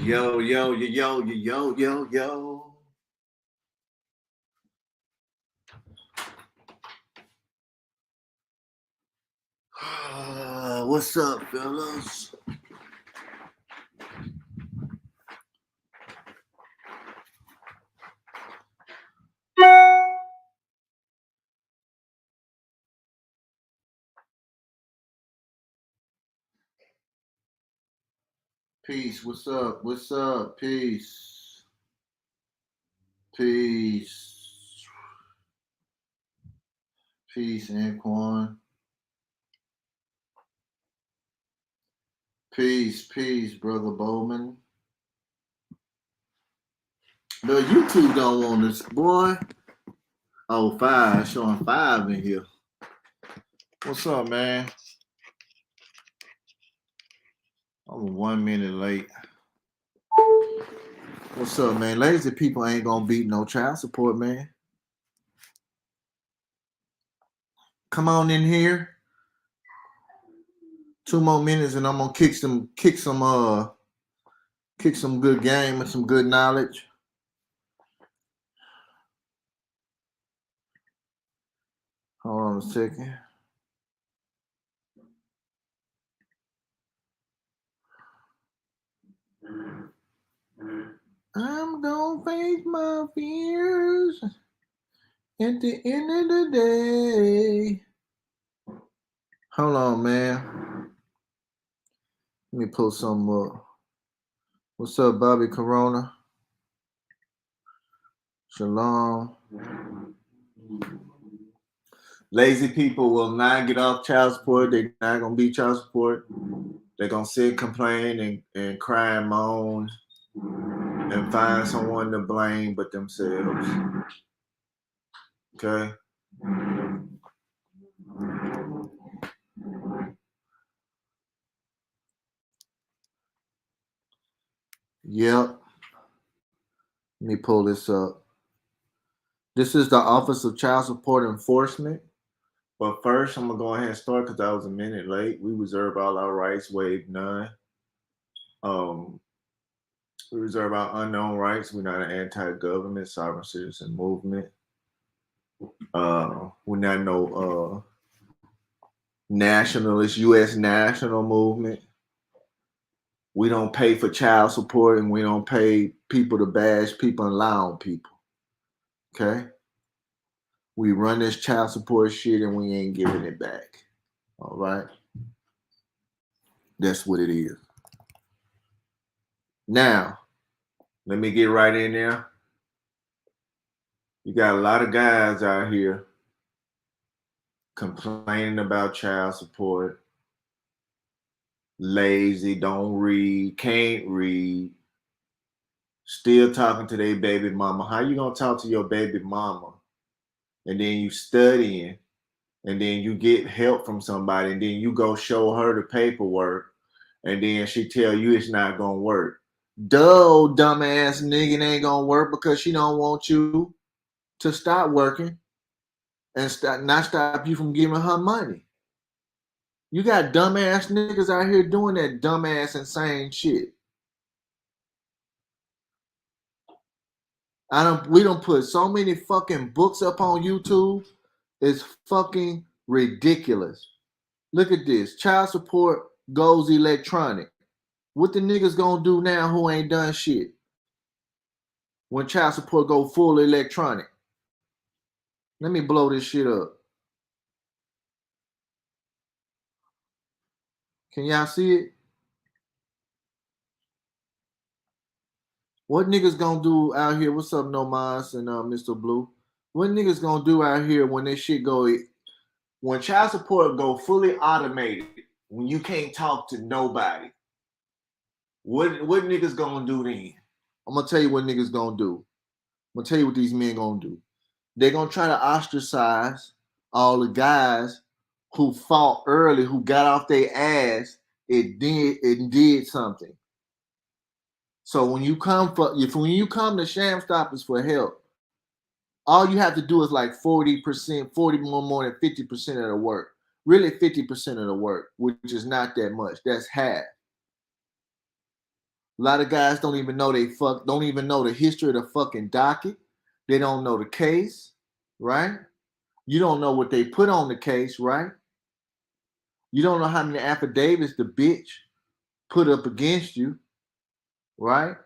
Yo, yo, yo, yo, yo, yo, yo. What's up, fellas? Peace. What's up? What's up? Peace. Peace. Peace, Anquan. Peace, brother Bowman. No, YouTube don't want this, boy. Oh, 5. Showing 5 in here. What's up, man? I'm 1 minute late. What's up, man? Lazy people ain't gonna beat no child support, man. Come on in here. 2 more minutes and I'm gonna kick some good game and some good knowledge. Hold on a second. I'm gonna face my fears at the end of the day. Hold on, man. Let me pull something up. What's up, Bobby Corona? Shalom. Lazy people will not get off child support. They're not gonna be child support. They're gonna sit, complain, and cry and moan and find someone to blame but themselves. Okay? Yep. Let me pull this up. This is the Office of Child Support Enforcement. But first, I'm going to go ahead and start because I was a minute late. We reserve all our rights, waive none. We reserve our unknown rights. We're not an anti-government, sovereign citizen movement. We're not no nationalist, U.S. national movement. We don't pay for child support and we don't pay people to bash people and lie on people. Okay? We run this child support shit and we ain't giving it back. All right? That's what it is. Now, let me get right in there. You got a lot of guys out here complaining about child support, lazy, don't read, can't read, still talking to their baby mama. How you gonna talk to your baby mama and then you studying and then you get help from somebody and then you go show her the paperwork and then she tell you it's not gonna work? Duh, dumbass nigga, it ain't gonna work because she don't want you to stop working and not stop you from giving her money. You got dumbass niggas out here doing that dumbass insane shit. We don't put so many fucking books up on YouTube. It's fucking ridiculous. Look at this. Child support goes electronic. What the niggas gonna do now who ain't done shit? When child support go full electronic. Let me blow this shit up. Can y'all see it? What niggas gonna do out here? What's up, No Mas and Mr. Blue? What niggas gonna do out here when this shit when child support go fully automated, when you can't talk to nobody? What niggas gonna do then? I'm gonna tell you what niggas gonna do. I'm gonna tell you what these men gonna do. They're gonna try to ostracize all the guys who fought early, who got off their ass, it did something. So when you come to Sham Stoppers for help, all you have to do is like 40%, 40 more than 50% of the work. Really 50% of the work, which is not that much. That's half. A lot of guys don't even know don't even know the history of the fucking docket. They don't know the case, right? You don't know what they put on the case, right? You don't know how many affidavits the bitch put up against you, right?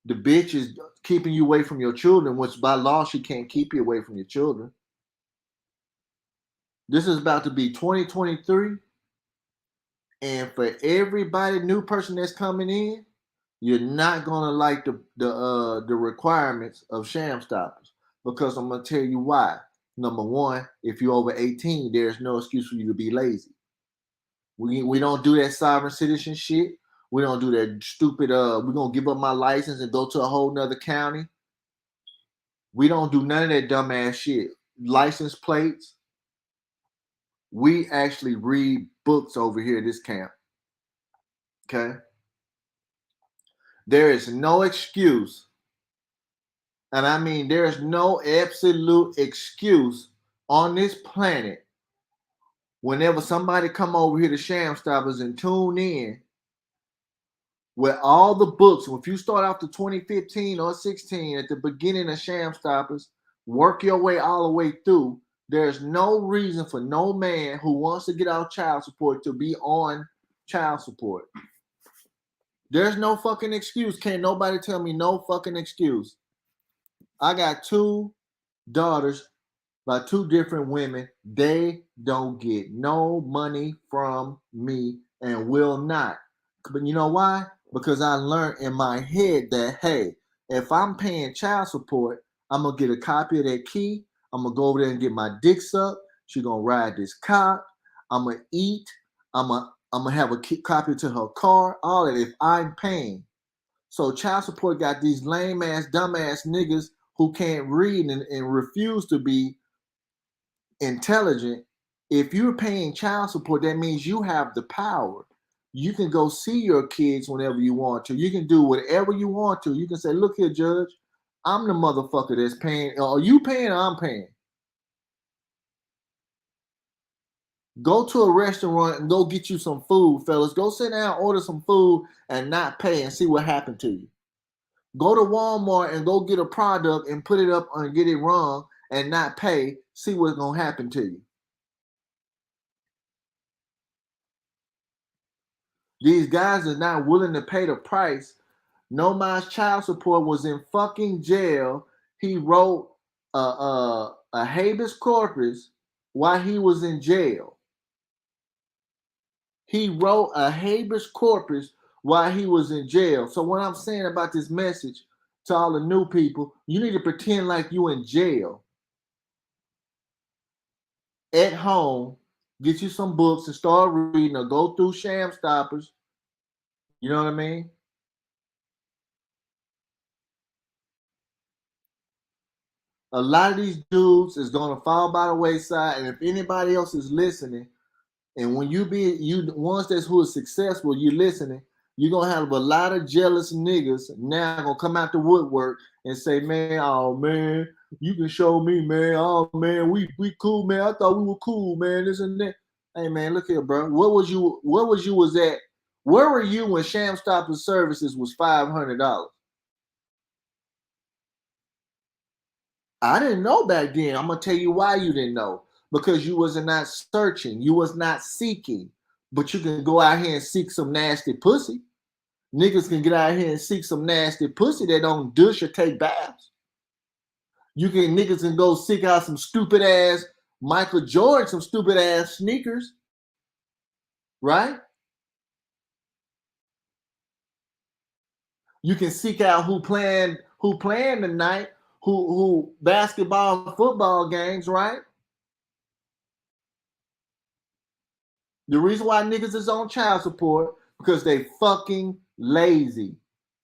The bitch is keeping you away from your children, which by law she can't keep you away from your children. This is about to be 2023, and for everybody, new person that's coming in, you're not gonna like the requirements of sham stoppers, because I'm gonna tell you why. Number one, if you're over 18, there's no excuse for you to be lazy. We don't do that sovereign citizen shit. We don't do that stupid we're gonna give up my license and go to a whole nother county. We don't do none of that dumbass shit. License plates. We actually read books over here at this camp. Okay. There is no excuse, and I mean there is no absolute excuse on this planet whenever somebody come over here to Sham Stoppers and tune in with all the books. If you start off to 2015 or 16 at the beginning of Sham Stoppers, work your way all the way through. There's no reason for no man who wants to get out child support to be on child support. There's no fucking excuse. Can't nobody tell me no fucking excuse. I got two daughters by two different women. They don't get no money from me and will not. But you know why? Because I learned in my head that, hey, if I'm paying child support, I'm going to get a copy of that key. I'm going to go over there and get my dick sucked. She's going to ride this cop. I'm going to eat. I'm going to have a copy to her car. All that if I'm paying. So child support got these lame ass, dumb ass niggas who can't read and refuse to be intelligent. If you're paying child support, that means you have the power. You can go see your kids whenever you want to. You can do whatever you want to. You can say, look here, judge, I'm the motherfucker that's paying. Are you paying or I'm paying? Go to a restaurant and go get you some food, fellas. Go sit down, order some food, and not pay and see what happened to you. Go to Walmart and go get a product and put it up and get it wrong and not pay. See what's going to happen to you. These guys are not willing to pay the price. No Man's child support was in fucking jail. He wrote a habeas corpus while he was in jail. He wrote a habeas corpus while he was in jail. So what I'm saying about this message to all the new people, you need to pretend like you in jail. At home, get you some books and start reading or go through Sham Stoppers. You know what I mean? A lot of these dudes is gonna fall by the wayside, and if anybody else is listening, and when you ones that's who is successful, you listening, you're gonna have a lot of jealous niggas now gonna come out the woodwork and say, man, oh man, you can show me, man. Oh man, we cool, man. I thought we were cool, man. This and that. Hey man, look here, bro. Where was you at? Where were you when Sham Stopper Services was $500? I didn't know back then. I'm gonna tell you why you didn't know. Because you was not searching, you was not seeking. But you can go out here and seek some nasty pussy. Niggas can get out here and seek some nasty pussy that don't douche or take baths. Niggas can go seek out some stupid ass Michael Jordan, some stupid ass sneakers, right? You can seek out who playing tonight, who basketball and football games, right? The reason why niggas is on child support because they fucking lazy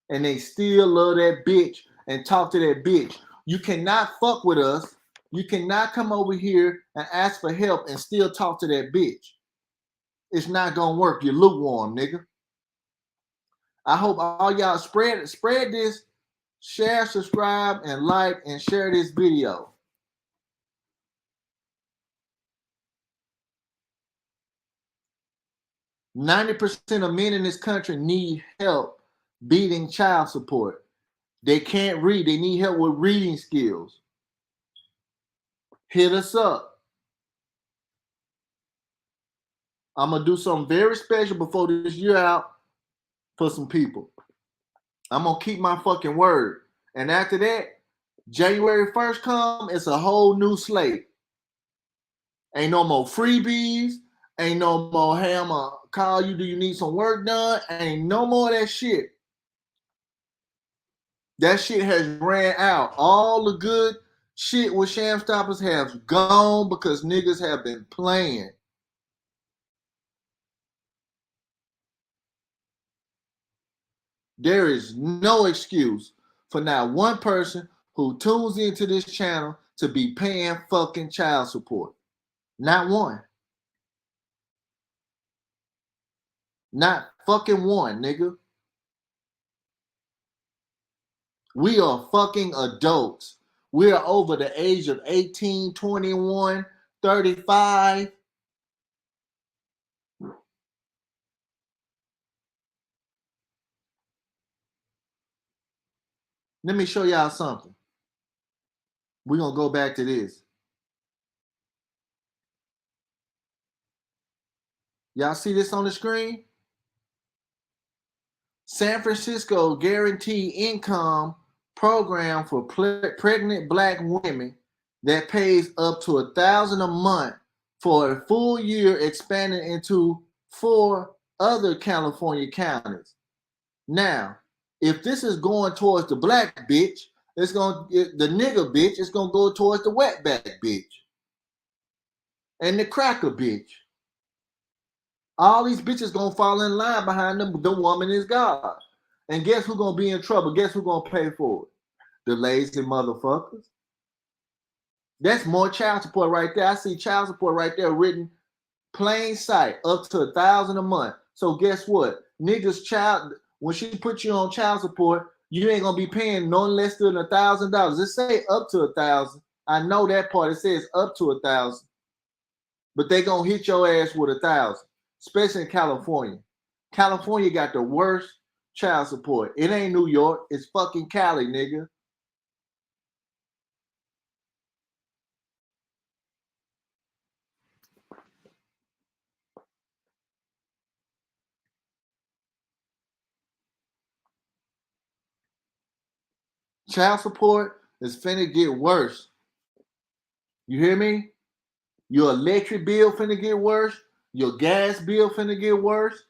and they still love that bitch and talk to that bitch. You cannot fuck with us. You cannot come over here and ask for help and still talk to that bitch. It's not gonna work. You're lukewarm, nigga. I hope all y'all spread this, share, subscribe, and like and share this video. 90% of men in this country need help beating child support. They can't read. They need help with reading skills. Hit us up. I'm going to do something very special before this year out for some people. I'm going to keep my fucking word. And after that, January 1st come, it's a whole new slate. Ain't no more freebies. Ain't no more, hey, I'm going to call you, do you need some work done? Ain't no more of that shit. That shit has ran out. All the good shit with Sham Stoppers has gone because niggas have been playing. There is no excuse for not one person who tunes into this channel to be paying fucking child support. Not one. Not fucking one, nigga. We are fucking adults. We are over the age of 18, 21, 35. Let me show y'all something. We're going to go back to this. Y'all see this on the screen? San Francisco Guaranteed Income Program for pregnant black women that pays up to $1,000 a month for a full year, expanding into 4 other California counties. Now, if this is going towards the black bitch, it's going the nigga bitch, it's going to go towards the wetback bitch and the cracker bitch. All these bitches gonna fall in line behind them. The woman is God. And guess who's gonna be in trouble? Guess who's gonna pay for it? The lazy motherfuckers. That's more child support right there. I see child support right there written plain sight, up to $1,000 a month. So guess what? Niggas child, when she put you on child support, you ain't gonna be paying no less than $1,000. It say up to 1,000. I know that part. It says up to 1,000. But they gonna hit your ass with 1,000. Especially in California. California got the worst child support. It ain't New York. It's fucking Cali, nigga. Child support is finna get worse. You hear me? Your electric bill finna get worse. Your gas bill finna get worse.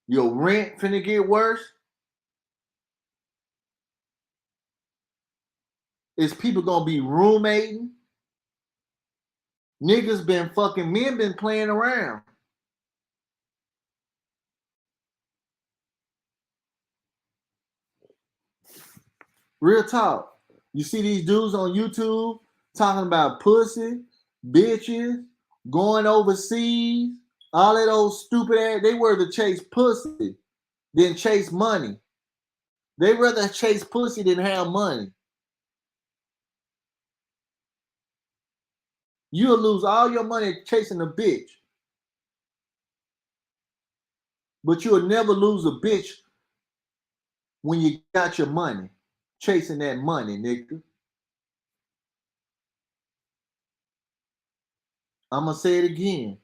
Your rent finna get worse. Is people gonna be roommating? Niggas been fucking, men been playing around. Real talk. You see these dudes on YouTube talking about pussy, bitches, going overseas, all that old stupid ass. They were to chase pussy than chase money. They rather chase pussy than have money. You'll lose all your money chasing a bitch. But you'll never lose a bitch when you got your money. Chasing that money, nigga. I'm going to say it again.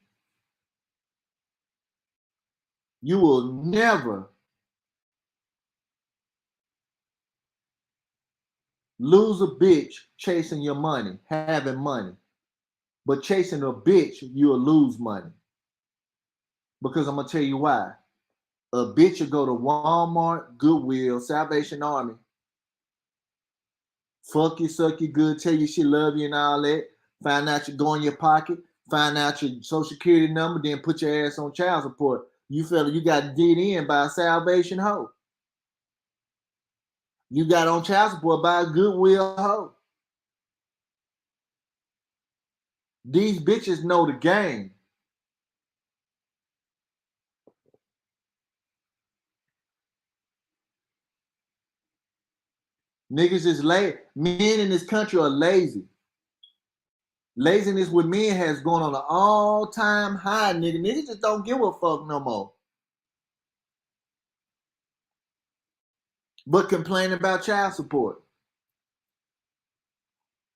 You will never lose a bitch chasing your money, having money. But chasing a bitch, you'll lose money. Because I'm going to tell you why. A bitch will go to Walmart, Goodwill, Salvation Army. Fuck you, suck you good, tell you she love you and all that. Find out you go in your pocket. Find out your social security number, then put your ass on child support. You fella, you got did in by a Salvation hoe. You got on child support by a Goodwill hoe. These bitches know the game. Niggas is lazy. Men in this country are lazy. Laziness with men has gone on an all-time high, nigga. Niggas just don't give a fuck no more. but complain about child support.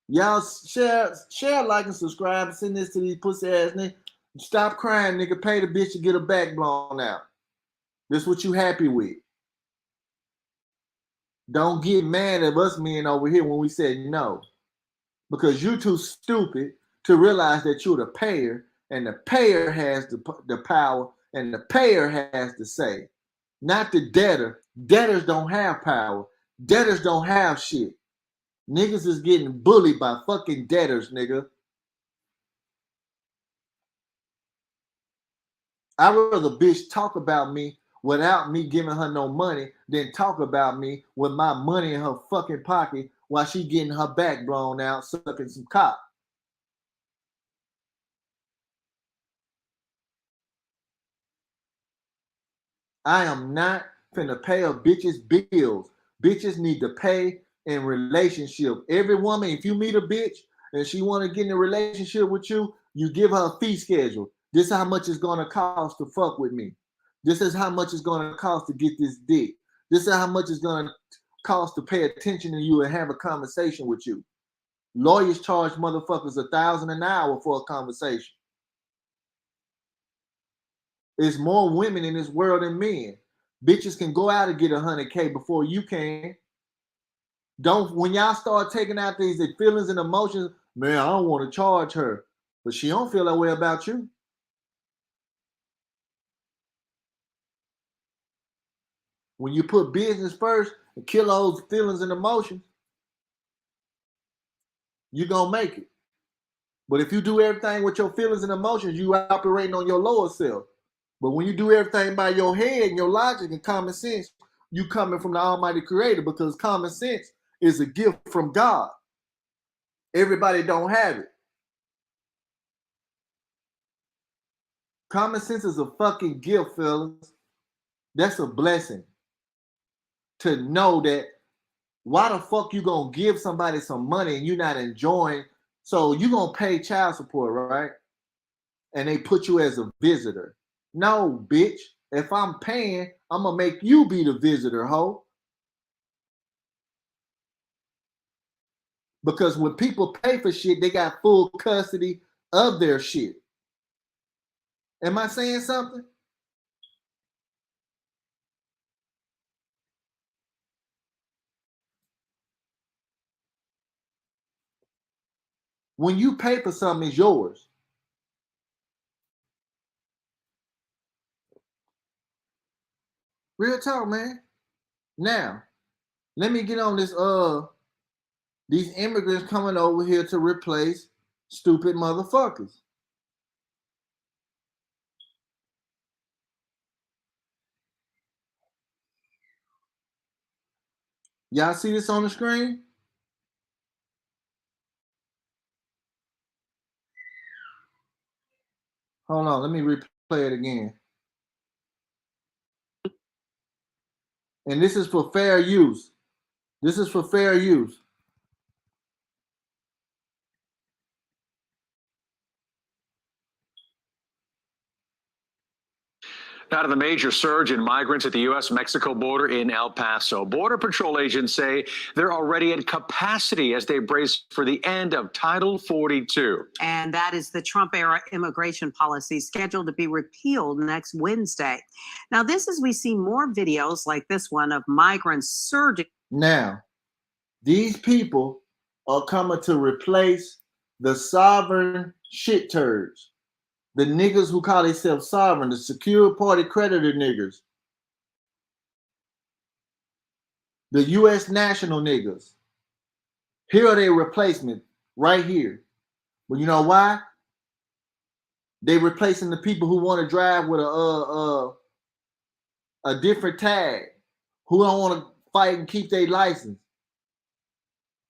Y'all share, like, and subscribe. Send this to these pussy ass niggas. Stop crying, nigga. Pay the bitch to get her back blown out. This what you happy with. Don't get mad at us men over here when we said no. Because you're too stupid to realize that you're the payer, and the payer has the power, and the payer has the say. Not the debtor. Debtors don't have power. Debtors don't have shit. Niggas is getting bullied by fucking debtors, nigga. I'd rather bitch talk about me without me giving her no money than talk about me with my money in her fucking pocket while she getting her back blown out sucking some cock. I am not finna pay a bitch's bills. Bitches need to pay in relationship. Every woman, if you meet a bitch and she want to get in a relationship with you, you give her a fee schedule. This is how much it's gonna cost to fuck with me. This is how much it's gonna cost to get this dick. This is how much it's gonna cost to pay attention to you and have a conversation with you. Lawyers charge motherfuckers $1,000 an hour for a conversation. There's more women in this world than men. Bitches can go out and get 100K before you can. Don't, when y'all start taking out these feelings and emotions, man, I don't want to charge her, but she don't feel that way about you. When you put business first and kill those feelings and emotions, you're gonna make it. But if you do everything with your feelings and emotions, you operating on your lower self. But when you do everything by your head and your logic and common sense, you coming from the Almighty Creator, because common sense is a gift from God. Everybody don't have it. Common sense is a fucking gift, fellas. That's a blessing. To know that, why the fuck you gonna give somebody some money and you're not enjoying? So you gonna pay child support, right? And they put you as a visitor. No, bitch. If I'm paying, I'm gonna make you be the visitor, ho. Because when people pay for shit, they got full custody of their shit. Am I saying something? When you pay for something, it's yours. Real talk, man. Now, let me get on this. These immigrants coming over here to replace stupid motherfuckers. Y'all see this on the screen? Hold on, let me replay it again. And this is for fair use. This is for fair use. Out of the major surge in migrants at the U.S.-Mexico border in El Paso. Border Patrol agents say they're already at capacity as they brace for the end of Title 42. And that is the Trump-era immigration policy scheduled to be repealed next Wednesday. Now, this is, we see more videos like this one of migrants surging. Now, these people are coming to replace the sovereign shit turds. The niggas who call themselves sovereign, the secure party creditor niggas. The U.S. national niggas. Here are their replacements, right here. But you know why? They replacing the people who want to drive with a different tag, who don't want to fight and keep their license.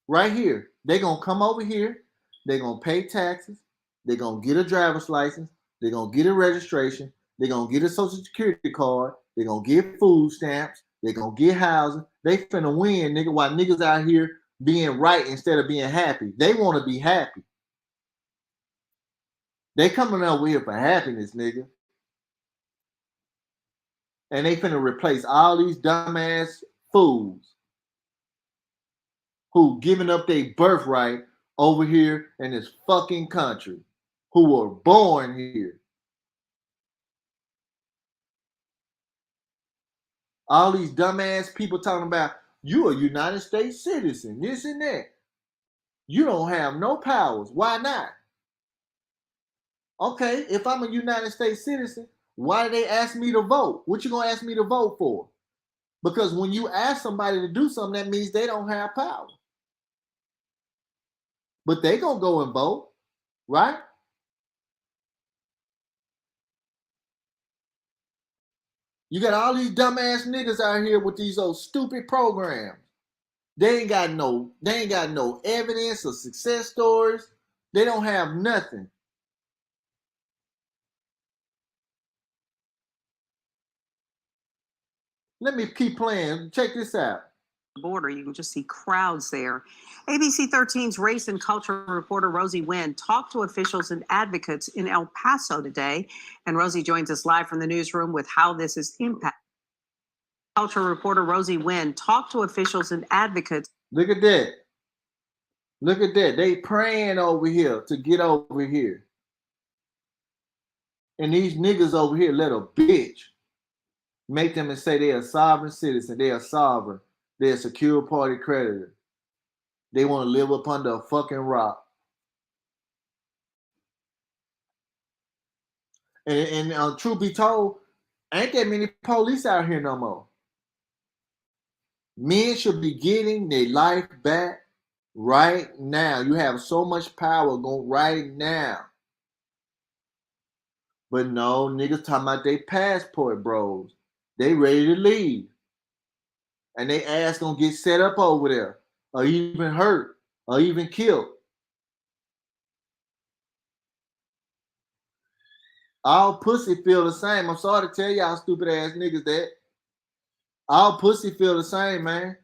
Right here. They're going to come over here. They're going to pay taxes. They're going to get a driver's license. They're going to get a registration. They're going to get a social security card. They're going to get food stamps. They're going to get housing. They finna win, nigga, while niggas out here being right instead of being happy. They want to be happy. They coming over here for happiness, nigga. And they finna replace all these dumbass fools who giving up their birthright over here in this fucking country, who were born here. All these dumbass people talking about you a United States citizen, this and that. You don't have no powers. Why not? Okay, if I'm a United States citizen, why do they ask me to vote? What you gonna ask me to vote for? Because when you ask somebody to do something, that means they don't have power. But they gonna go and vote, right? You got all these dumbass niggas out here with these old stupid programs. They ain't got no evidence or success stories. They don't have nothing. Let me keep playing. Check this out. Border. You can just see crowds there. ABC 13's race and culture reporter Rosie Nguyen talked to officials and advocates in El Paso today. And Rosie joins us live from the newsroom with how this is impacting. Culture reporter Rosie Nguyen talked to officials and advocates. Look at that. Look at that. They praying over here to get over here. And these niggas over here let a bitch make them and say they're a sovereign citizen. They're a sovereign. They're a secure party creditor. They want to live up under a fucking rock. And truth be told, ain't that many police out here no more. Men should be getting their life back right now. You have so much power going right now. But no, niggas talking about they passport bros. They ready to leave. And they ass gonna get set up over there. Or even hurt. Or even killed. All pussy feel the same. I'm sorry to tell y'all stupid ass niggas that. All pussy feel the same, man.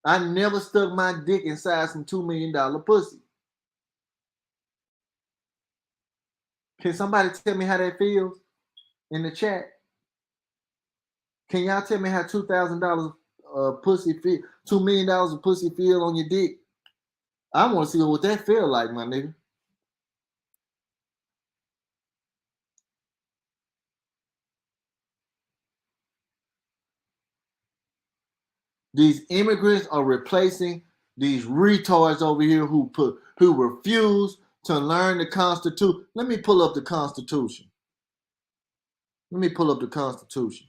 I never stuck my dick inside some $2 million pussy. Can somebody tell me how that feels in the chat? Can y'all tell me how $2,000 pussy feel, $2 million of pussy feel on your dick? I want to see what that feel like, my nigga. These immigrants are replacing these retards over here who refuse to learn the Constitution. Let me pull up the Constitution. Let me pull up the Constitution.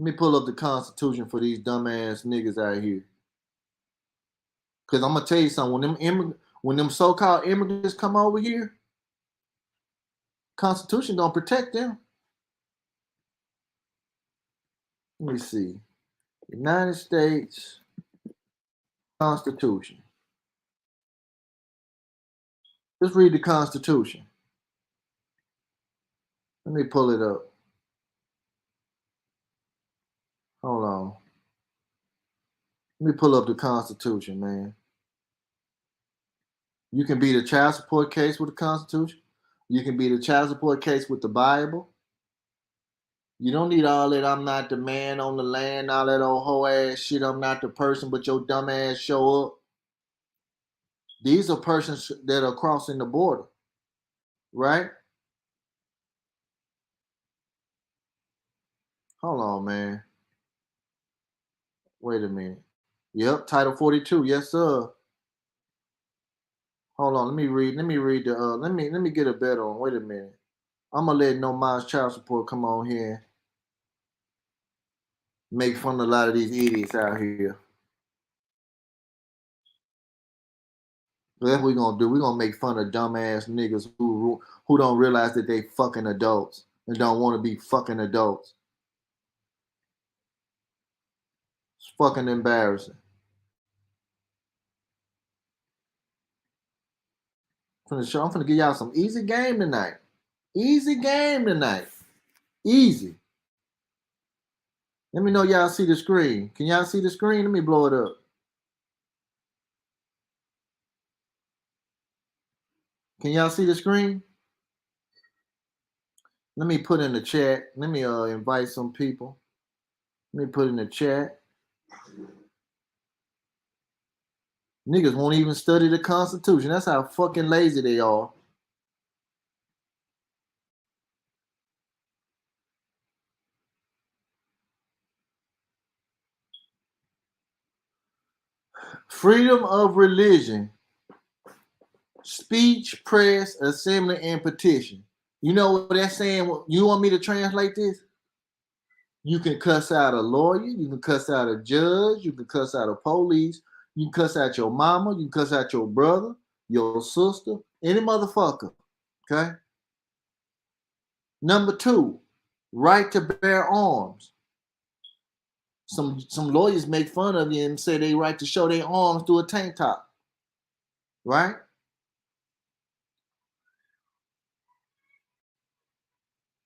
Let me pull up the Constitution for these dumbass niggas out here. Because I'm going to tell you something. When them so-called immigrants come over here, Constitution don't protect them. Let me see. United States Constitution. Let's read the Constitution. Let me pull it up. Hold on. Let me pull up the Constitution, man. You can beat a child support case with the Constitution. You can beat a child support case with the Bible. You don't need all that I'm not the man on the land, all that old hoe ass shit, I'm not the person, but your dumb ass show up. These are persons that are crossing the border, right? Hold on, man. Wait a minute. Yep, Title 42. Yes, sir. Hold on. Let me read the let me get a better one. Wait a minute. I'm gonna let No Mind's Child Support come on here and make fun of a lot of these idiots out here. So that's what we're gonna do. We're gonna make fun of dumbass niggas who don't realize that they fucking adults and don't want to be fucking adults. It's fucking embarrassing. I'm finna give y'all some easy game tonight. Easy game tonight. Easy. Let me know y'all see the screen. Can y'all see the screen? Let me blow it up. Can y'all see the screen? Let me put in the chat. Let me invite some people. Let me put in the chat. Niggas won't even study the Constitution. That's how fucking lazy they are. Freedom of religion, speech, press, assembly, and petition. You know what that's saying? You want me to translate this? You can cuss out a lawyer. You can cuss out a judge. You can cuss out a police. You can cuss out your mama. You can cuss out your brother, your sister, any motherfucker. Okay? Number 2, right to bear arms. Some lawyers make fun of you and say they right to show their arms through a tank top. Right?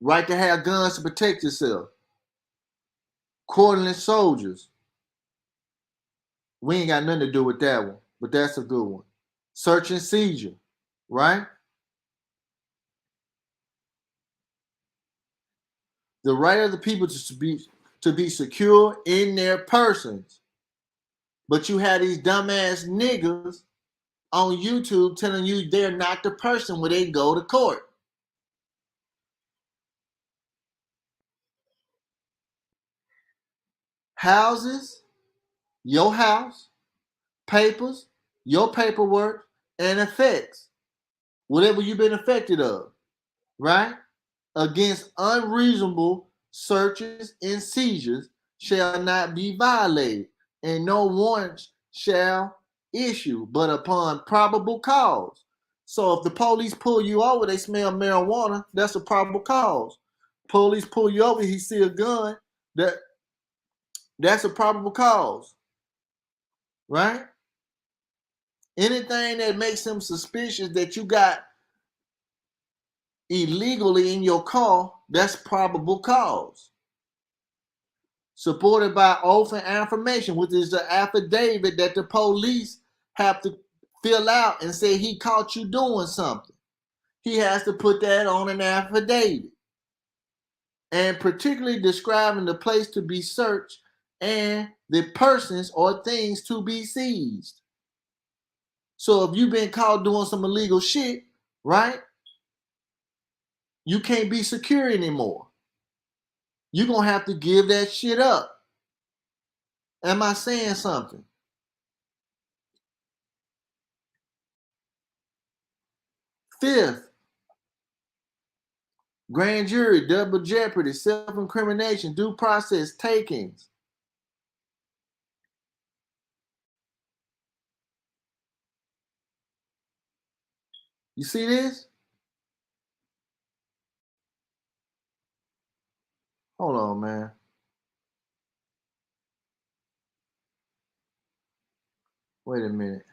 Right to have guns to protect yourself. Cordonless soldiers. We ain't got nothing to do with that one, but that's a good one. Search and seizure, right? The right of the people to be secure in their persons. But you have these dumbass niggas on YouTube telling you they're not the person when they go to court. Houses, your house, papers, your paperwork, and effects. Whatever you've been affected of, right? Against unreasonable searches and seizures shall not be violated, and no warrant shall issue but upon probable cause. So if the police pull you over, they smell marijuana, that's a probable cause. Police pull you over, he see a gun, that's a probable cause, right? Anything that makes them suspicious that you got illegally in your car, that's probable cause. Supported by oath and affirmation, which is the affidavit that the police have to fill out and say he caught you doing something. He has to put that on an affidavit. And particularly describing the place to be searched and the persons or things to be seized. So if you've been caught doing some illegal shit, right? You can't be secure anymore. You're going to have to give that shit up. Am I saying something? Fifth, grand jury, double jeopardy, self-incrimination, due process, takings. You see this? Hold on, man. Wait a minute.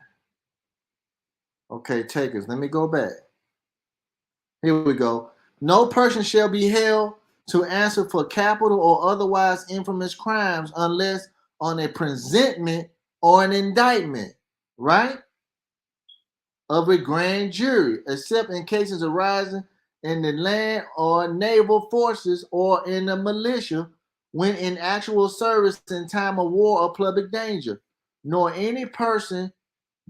Okay, takers. Let me go back. Here we go. No person shall be held to answer for capital or otherwise infamous crimes unless on a presentment or an indictment, right? Of a grand jury, except in cases arising in the land or naval forces or in the militia when in actual service in time of war or public danger, nor any person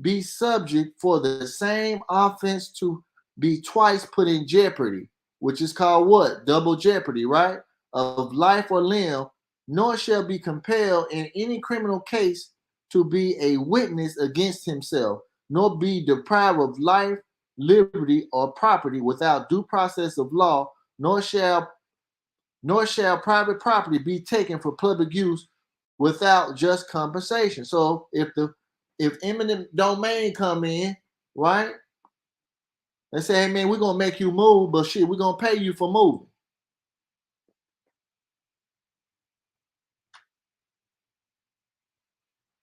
be subject for the same offense to be twice put in jeopardy, which is called what? Double jeopardy, right? Of life or limb, nor shall be compelled in any criminal case to be a witness against himself, nor be deprived of life, liberty, or property without due process of law, nor shall private property be taken for public use without just compensation. So if eminent domain come in, right? They say, hey man, we're gonna make you move, but shit, we're gonna pay you for moving.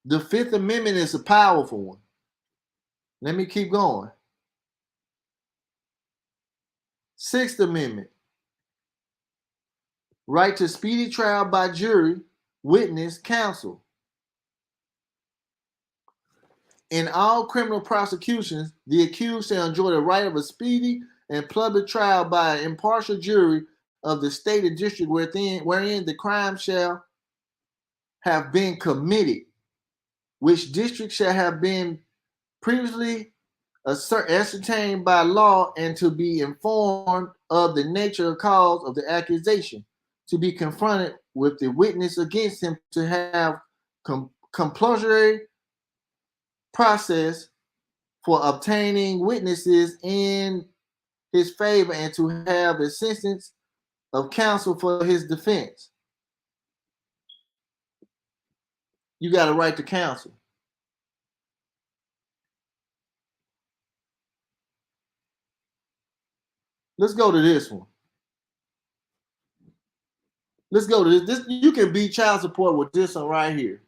The Fifth Amendment is a powerful one. Let me keep going. Sixth Amendment. Right to speedy trial by jury, witness, counsel. In all criminal prosecutions, the accused shall enjoy the right of a speedy and public trial by an impartial jury of the state or district wherein the crime shall have been committed, which district shall have been previously ascertained by law, and to be informed of the nature or cause of the accusation, to be confronted with the witness against him, to have compulsory process for obtaining witnesses in his favor, and to have assistance of counsel for his defense. You got a right to counsel. Let's go to this one. Let's go to this. You can beat child support with this one right here.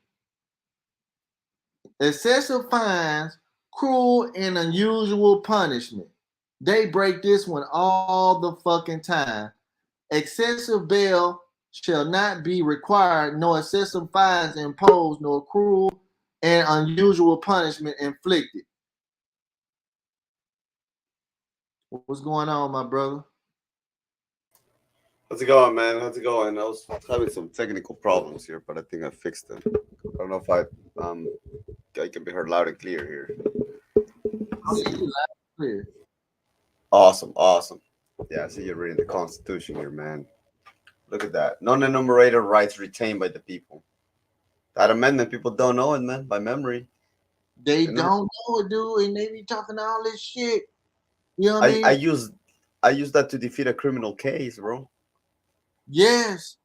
Excessive fines, cruel and unusual punishment. They break this one all the fucking time. Excessive bail shall not be required, nor excessive fines imposed, nor cruel and unusual punishment inflicted. What's going on, my brother? How's it going, man? How's it going? I was having some technical problems here, but I think I fixed them. I don't know if I can be heard loud and clear here. Clear. Awesome. Yeah, I see you're reading the Constitution here, man. Look at that. Non-enumerated rights retained by the people. That amendment, people don't know it, man, by memory. They don't know it, dude, and they be talking all this shit. You know what I mean? I use that to defeat a criminal case, bro. Yes.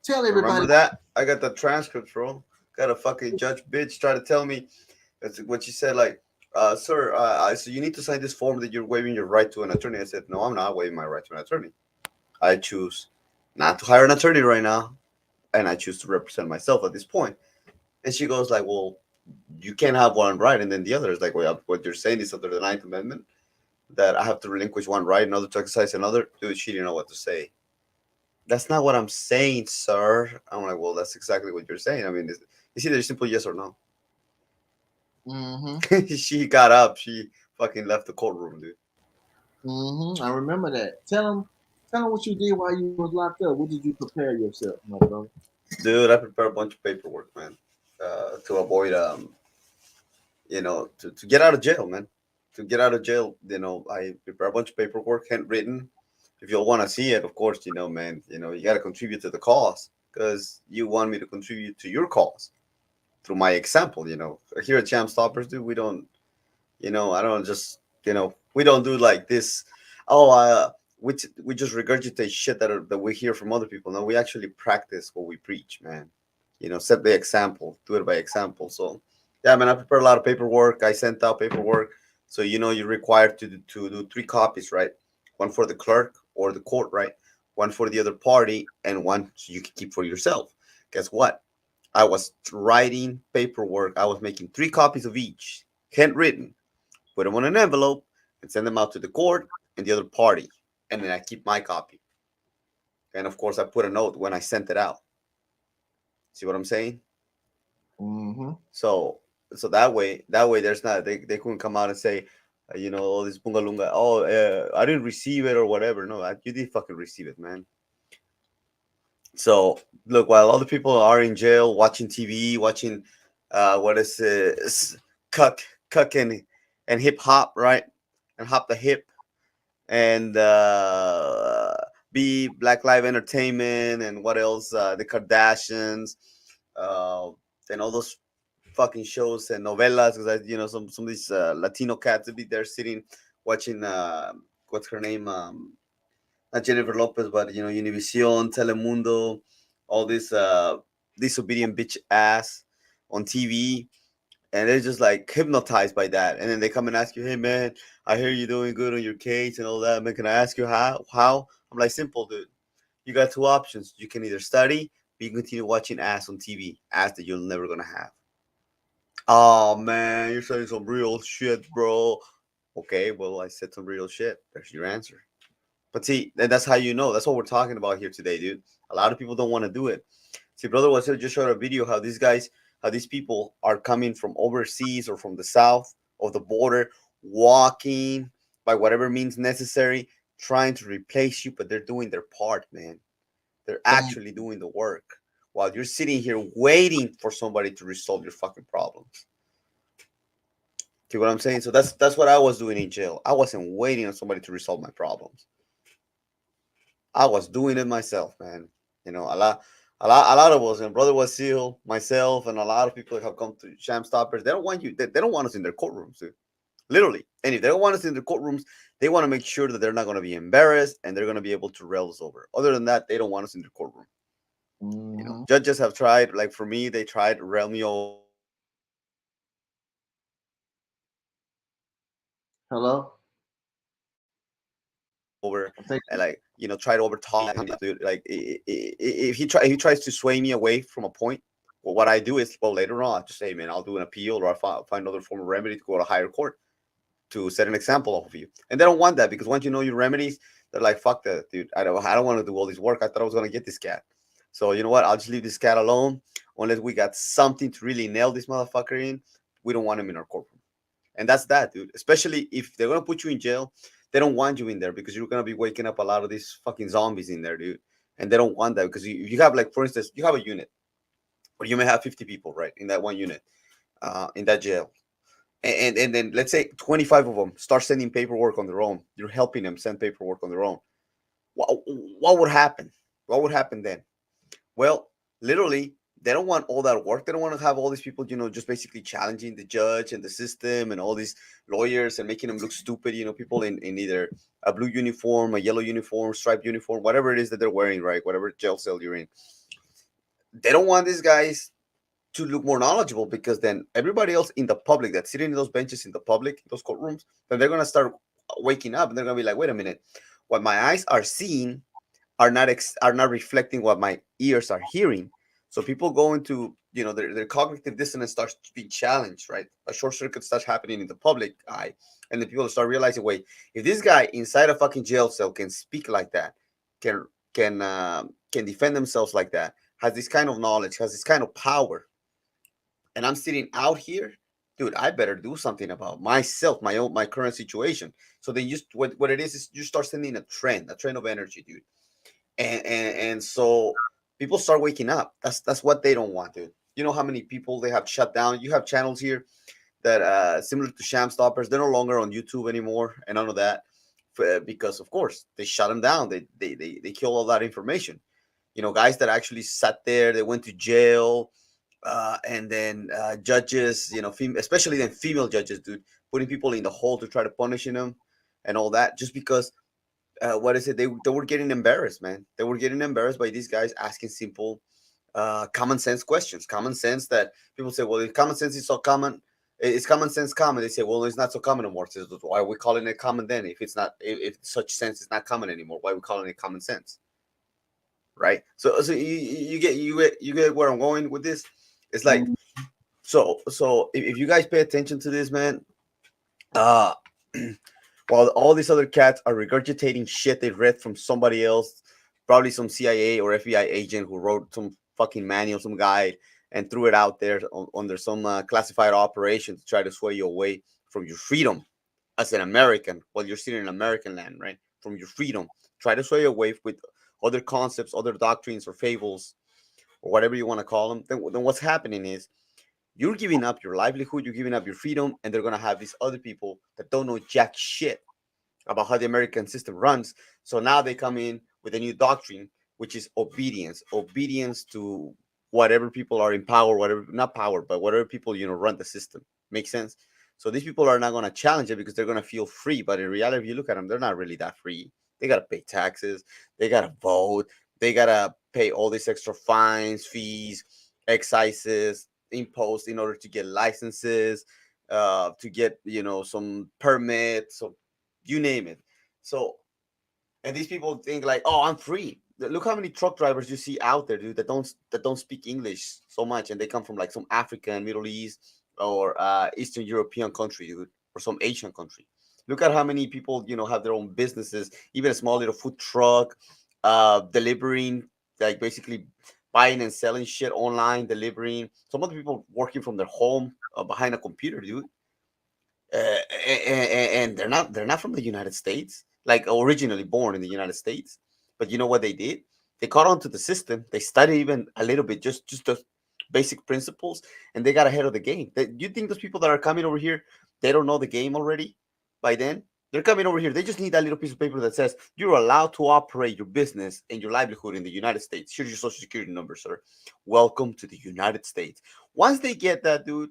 Tell everybody. Remember that? I got the transcripts, bro. Got a fucking judge bitch try to tell me what she said, like, sir, so you need to sign this form that you're waiving your right to an attorney. I said, no, I'm not waiving my right to an attorney. I choose not to hire an attorney right now, and I choose to represent myself at this point. And she goes like, well, you can't have one right and then the other. Is like, well, what you're saying is under the 9th Amendment that I have to relinquish one right in order to exercise another. Dude, she didn't know what to say. That's not what I'm saying, sir. I'm like, well, that's exactly what you're saying. I mean, it's either simple yes or no. Mm-hmm. She got up. She fucking left the courtroom, dude. Mm-hmm. I remember that. Tell them what you did while you was locked up. What did you prepare yourself, my brother? Dude, I prepared a bunch of paperwork, man, to avoid, to get out of jail, man. To get out of jail, I prepared a bunch of paperwork, handwritten. If you want to see it, of course, man, you got to contribute to the cause because you want me to contribute to your cause through my example. Here at Champ Stoppers, dude, we don't, I don't just, we don't do like this. We just regurgitate shit that we hear from other people. No, we actually practice what we preach, man. Set the example, do it by example. So, yeah, man, I prepared a lot of paperwork. I sent out paperwork. So, you're required to do 3 copies, right? One for the clerk or the court, right? One for the other party, and one so you can keep for yourself. Guess what? I was writing paperwork. I was making 3 copies of each, handwritten, put them on an envelope, and send them out to the court and the other party. And then I keep my copy. And of course, I put a note when I sent it out. See what I'm saying? Mm-hmm. So that way, there's not they couldn't come out and say, all this bungalunga. I didn't receive it or whatever. No, you did fucking receive it, man. So look, while other people are in jail watching TV, watching what is this cuck and hip hop, right? And hop the hip and be Black Live Entertainment and what else? The Kardashians, and all those fucking shows and novelas. Because some of these Latino cats would be there sitting watching what's her name? Not Jennifer Lopez, but Univision, Telemundo, all this disobedient bitch ass on TV. And they're just like hypnotized by that. And then they come and ask you, hey, man, I hear you're doing good on your case and all that. Man, can I ask you how? I'm like, simple, dude. You got 2 options. You can either study or you can continue watching ass on TV. Ass that you're never going to have. Oh, man, you're saying some real shit, bro. Okay, well, I said some real shit. There's your answer. But see, that's how you know. That's what we're talking about here today, dude. A lot of people don't want to do it. See, Brother Wasil just showed a video how these people are coming from overseas or from the south of the border, walking by whatever means necessary trying to replace you, but they're doing their part, man. They're actually doing the work while you're sitting here waiting for somebody to resolve your fucking problems. See what I'm saying? So that's what I was doing in jail. I wasn't waiting on somebody to resolve my problems. I was doing it myself, man. You know, a lot of us, and Brother Wasil, myself, and a lot of people that have come to Sham Stoppers, they don't want you. They don't want us in their courtrooms, dude. Literally. And if they don't want us in their courtrooms, they want to make sure that they're not going to be embarrassed and they're going to be able to rail us over. Other than that, they don't want us in their courtroom. You know, judges have tried. Like for me, they tried to rail me over. Hello? And like try to overtalk him, dude. Like if he tries to sway me away from a point, well, what I do is, well, later on I just say, man, I'll do an appeal, or I'll find another form of remedy to go to higher court to set an example of you. And they don't want that, because once you know your remedies, they're like, fuck that, dude. I don't want to do all this work. I thought I was gonna get this cat. So you know what? I'll just leave this cat alone unless we got something to really nail this motherfucker in. We don't want him in our courtroom. And that's that, dude. Especially if they're gonna put you in jail, they don't want you in there because you're gonna be waking up a lot of these fucking zombies in there, dude. And they don't want that, because you have, like, for instance, you have a unit, or you may have 50 people, right, in that one unit, in that jail. And then let's say 25 of them start sending paperwork on their own. You're helping them send paperwork on their own. What would happen? What would happen then? Well, literally, they don't want all that work. They don't want to have all these people, just basically challenging the judge and the system and all these lawyers and making them look stupid. People in either a blue uniform, a yellow uniform, striped uniform, whatever it is that they're wearing, right? Whatever jail cell you're in. They don't want these guys to look more knowledgeable, because then everybody else in the public that's sitting in those benches in the public, those courtrooms, then they're going to start waking up, and they're going to be like, wait a minute, what my eyes are seeing are not reflecting what my ears are hearing. So people go into, their cognitive dissonance starts being challenged, right? A short circuit starts happening in the public eye, and then people start realizing, wait, if this guy inside a fucking jail cell can speak like that, can defend themselves like that, has this kind of knowledge, has this kind of power, and I'm sitting out here, dude, I better do something about myself, my current situation. So then what it is you start sending a trend of energy, dude. And so people start waking up. That's what they don't want, dude. You know how many people they have shut down? You have channels here that similar to Sham Stoppers, they're no longer on YouTube anymore, and none of that, because of course they shut them down. They kill all that information. Guys that actually sat there, they went to jail, and then judges, especially then female judges, dude, putting people in the hole to try to punishing them and all that, just because what is it? They were getting embarrassed, man. They were getting embarrassed by these guys asking simple, common sense questions. Common sense that people say, well, if common sense is so common, is common sense common? They say, well, it's not so common anymore. So why are we calling it common then? If it's not, if such sense is not common anymore, why are we calling it common sense? Right? So you get where I'm going with this. It's like, so if you guys pay attention to this, man, while all these other cats are regurgitating shit they read from somebody else, probably some CIA or FBI agent who wrote some fucking manual, some guide, and threw it out there under some classified operation to try to sway you away from your freedom as an American while you're sitting in American land, right? From your freedom. Try to sway you away with other concepts, other doctrines or fables, or whatever you want to call them. Then what's happening is you're giving up your livelihood, you're giving up your freedom, and they're going to have these other people that don't know jack shit about how the American system runs. So now they come in with a new doctrine, which is obedience to whatever people are in power, whatever, not power, but whatever people, run the system. Makes sense? So these people are not going to challenge it because they're going to feel free. But in reality, if you look at them, they're not really that free. They got to pay taxes. They got to vote. They got to pay all these extra fines, fees, excises, imposed in order to get licenses, to get, some permits, so you name it. So, and these people think like, oh, I'm free. Look how many truck drivers you see out there, dude, that don't speak English so much, and they come from like some African, Middle East, or Eastern European country, dude, or some Asian country. Look at how many people, have their own businesses, even a small little food truck, delivering, like basically buying and selling shit online, delivering. Some of the people working from their home behind a computer, dude. And they're not from the United States. like originally born in the United States. But you know what they did? They caught on to the system. They studied even a little bit, just the basic principles, and they got ahead of the game. You think those people that are coming over here, they don't know the game already by then? They're coming over here. They just need that little piece of paper that says you're allowed to operate your business and your livelihood in the United States. Here's your social security number, sir. Welcome to the United States. Once they get that, dude,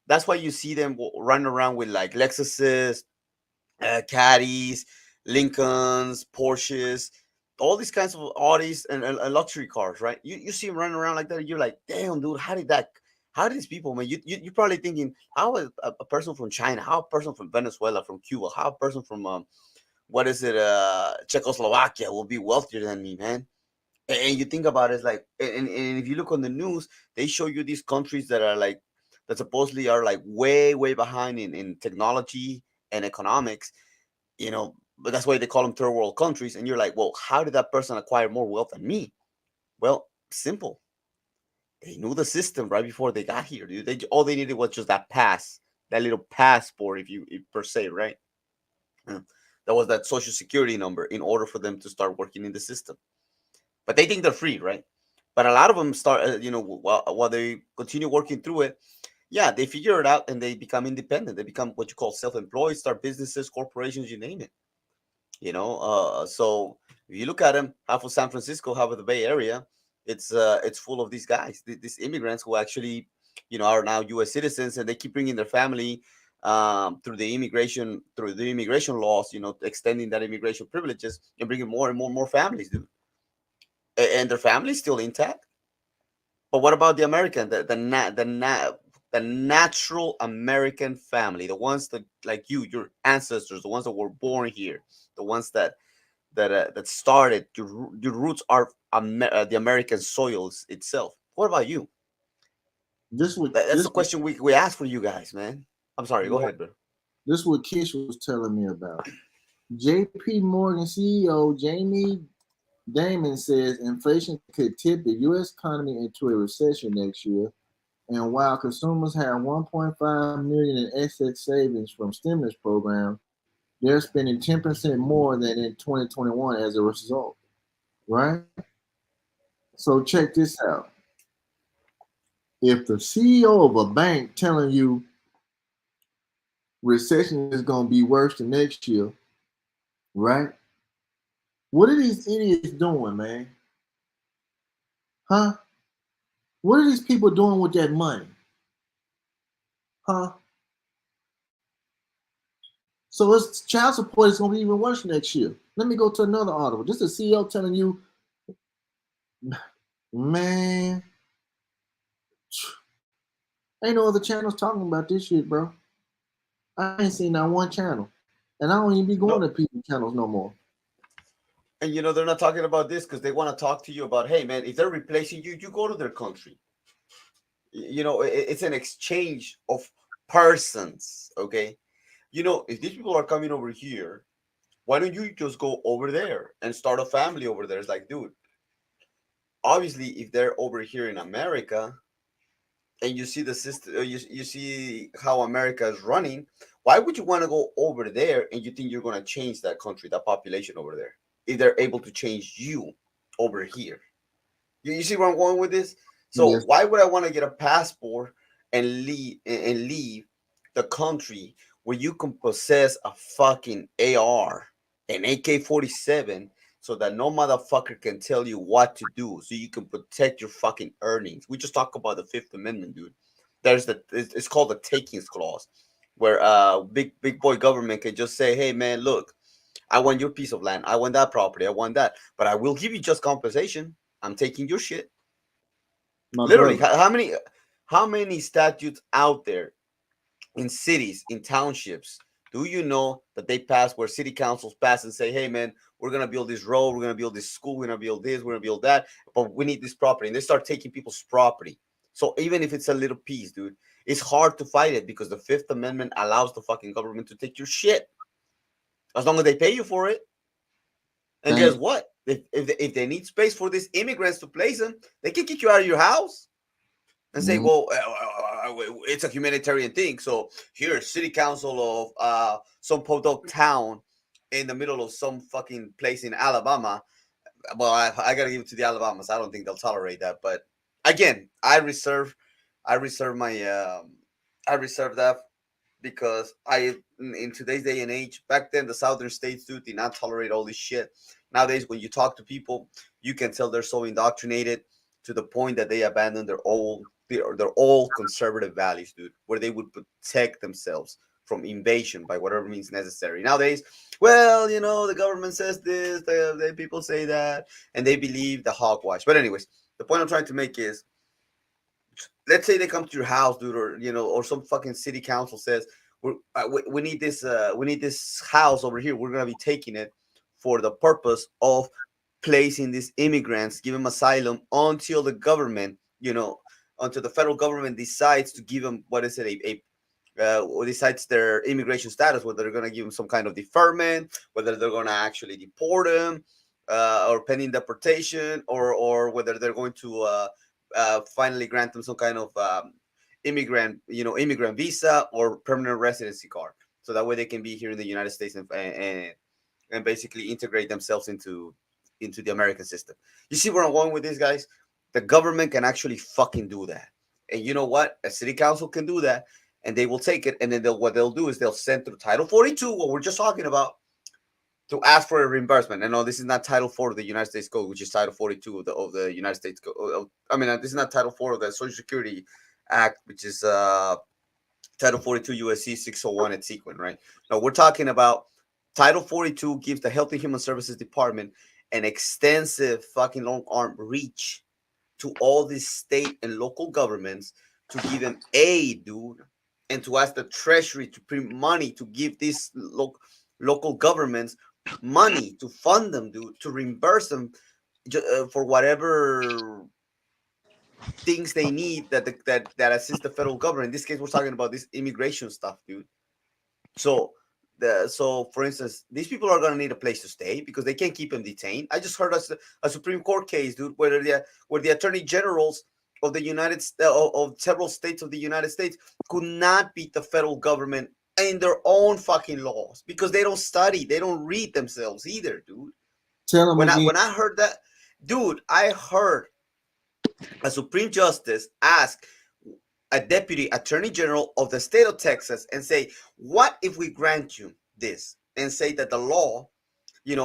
that's why you see them running around with like Lexuses, Caddies, Lincolns, Porsches, all these kinds of Audis and luxury cars, right? You see them running around like that, and you're like, damn, dude, how did these people, man? You're probably thinking, how a person from China, how a person from Venezuela, from Cuba, how a person from what is it, Czechoslovakia will be wealthier than me, man? And you think about it, it's like, and if you look on the news, they show you these countries that are like, that supposedly are like way behind in technology and economics, but that's why they call them third world countries. And you're like, well, how did that person acquire more wealth than me? Well, simple. They knew the system right before they got here, dude. All they needed was just that pass, that little passport, if per se, right? That was that social security number in order for them to start working in the system. But they think they're free, right? But a lot of them start, while they continue working through it, yeah, they figure it out and they become independent. They become what you call self-employed, start businesses, corporations, you name it. So if you look at them, half of San Francisco, half of the Bay Area, it's full of these guys, these immigrants who actually, are now U.S. citizens, and they keep bringing their family through the immigration laws, extending that immigration privileges and bringing more and more families, dude. And their family's still intact. But what about the American, the natural American family, the ones that, like your ancestors, the ones that were born here, the ones that started. Your roots are the American soils itself. What about you? That's the question we ask for you guys, man. I'm sorry. Go ahead, bro. This is what Kish was telling me about. J.P. Morgan CEO Jamie Dimon says inflation could tip the U.S. economy into a recession next year. And while consumers have 1.5 million in excess savings from stimulus programs, they're spending 10% more than in 2021 as a result. Right? So check this out. If the CEO of a bank telling you recession is going to be worse than next year, right? What are these idiots doing, man? Huh? What are these people doing with that money? Huh? So it's child support is going to be even worse next year. Let me go to another article. This is a CEO telling you, man, ain't no other channels talking about this shit, bro. I ain't seen that one channel. And I don't even be going to people channels no more. And they're not talking about this because they want to talk to you about, hey, man, if they're replacing you, you go to their country. It's an exchange of persons, okay? If these people are coming over here, why don't you just go over there and start a family over there? It's like, dude, obviously, if they're over here in America and you see the system, you see how America is running, why would you want to go over there and you think you're going to change that country, that population over there, if they're able to change you over here? You see where I'm going with this? So Yes. Why would I want to get a passport and leave the country where you can possess a fucking AR, an AK-47, so that no motherfucker can tell you what to do, so you can protect your fucking earnings? We just talked about the Fifth Amendment, dude. It's called the takings clause, where big boy government can just say, hey man, look, I want your piece of land, I want that property, I want that, but I will give you just compensation. I'm taking your shit. Literally, how many statutes out there in cities, in townships, do you know that they pass, where city councils pass and say, hey man, we're gonna build this road, we're gonna build this school, we're gonna build this, we're gonna build that, but we need this property, and they start taking people's property. So even if it's a little piece, dude, it's hard to fight it because the Fifth Amendment allows the fucking government to take your shit as long as they pay you for it. And guess what? If they need space for these immigrants to place them, they can kick you out of your house and say, well, it's a humanitarian thing. So here, city council of some podunk town in the middle of some fucking place in Alabama. Well, I gotta give it to the Alabamas. I don't think they'll tolerate that. But again, I reserve my, I reserve that because in today's day and age, back then the southern states, dude, did not tolerate all this shit. Nowadays, when you talk to people, you can tell they're so indoctrinated to the point that they abandon their old conservative values, dude, where they would protect themselves from invasion by whatever means necessary. Nowadays, well, the government says this, the people say that, and they believe the hogwash. But anyways, the point I'm trying to make is, let's say they come to your house, dude, or some fucking city council says, we need this house over here. We're gonna be taking it for the purpose of placing these immigrants, give them asylum until the government, until the federal government decides to give them, what is it, or decides their immigration status, whether they're going to give them some kind of deferment, whether they're going to actually deport them, or pending deportation, or whether they're going to finally grant them some kind of immigrant visa or permanent residency card, so that way they can be here in the United States and basically integrate themselves into the American system. You see where I'm going with this, guys? The government can actually fucking do that, and you know what? A city council can do that, and they will take it, and then what they'll do is they'll send through Title 42, what we're just talking about, to ask for a reimbursement. And no, this is not Title 4 of the United States Code, which is Title 42 of the United States Code. I mean, this is not Title 4 of the Social Security Act, which is Title 42 USC 601 et sequent, right? Now, we're talking about Title 42 gives the Health and Human Services Department an extensive fucking long arm reach to all these state and local governments to give them aid, dude, and to ask the Treasury to print money to give these local governments money to fund them, dude, to reimburse them for whatever things they need that assist the federal government. In this case, we're talking about this immigration stuff, dude. So for instance, these people are gonna need a place to stay because they can't keep them detained. I just heard a Supreme Court case, dude, where the attorney generals of the of several states of the United States could not beat the federal government in their own fucking laws because they don't study, they don't read themselves either, dude. Tell them again. When I heard that, dude, I heard a Supreme Justice ask a deputy attorney general of the state of Texas and say, what if we grant you this and say that the law, you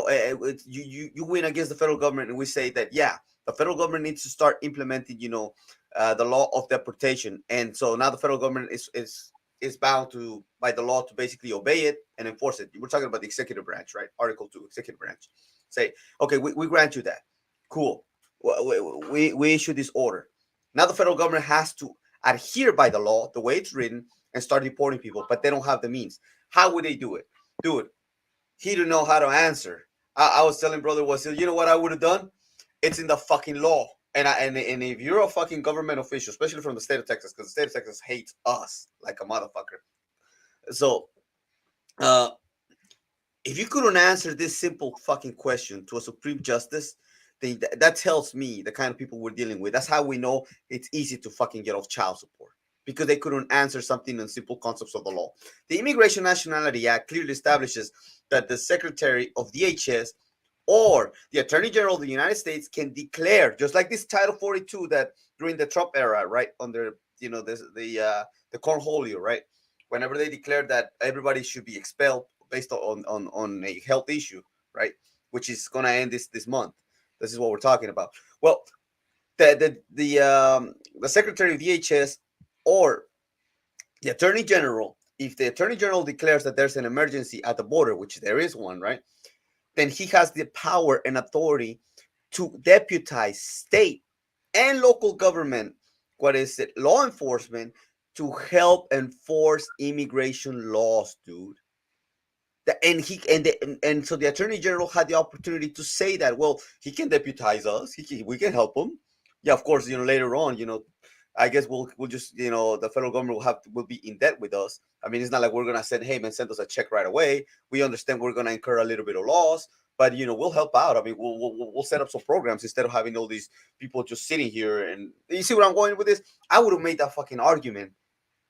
win against the federal government, and we say that, yeah, the federal government needs to start implementing, the law of deportation. And so now the federal government is bound to, by the law, to basically obey it and enforce it. We're talking about the executive branch, right? Article 2, executive branch. Say, okay, we grant you that. Cool. We issue this order. Now the federal government has to adhere by the law, the way it's written, and start deporting people, but they don't have the means. How would they do it? Dude, he didn't know how to answer. I was telling Brother Wasil, you know what I would have done? It's in the fucking law. And if you're a fucking government official, especially from the state of Texas, because the state of Texas hates us like a motherfucker. So, if you couldn't answer this simple fucking question to a Supreme Justice, then that tells me the kind of people we're dealing with. That's how we know it's easy to fucking get off child support, because they couldn't answer something in simple concepts of the law. The Immigration Nationality Act clearly establishes that the Secretary of DHS or the Attorney General of the United States can declare, just like this Title 42 that during the Trump era, right, under the cornholio, right, whenever they declared that everybody should be expelled based on a health issue, right, which is going to end this month. This is what we're talking about. Well, the Secretary of DHS or the Attorney General, if the Attorney General declares that there's an emergency at the border, which there is one, right, then he has the power and authority to deputize state and local government, law enforcement, to help enforce immigration laws, dude. And so the Attorney General had the opportunity to say that, well, he can deputize us, we can help him. Yeah, of course, later on, I guess we'll just, the federal government will be in debt with us. I mean, it's not like we're gonna send us a check right away. We understand we're gonna incur a little bit of loss, but we'll help out. I mean, we'll set up some programs instead of having all these people just sitting here. And you see where I'm going with this? I would have made that fucking argument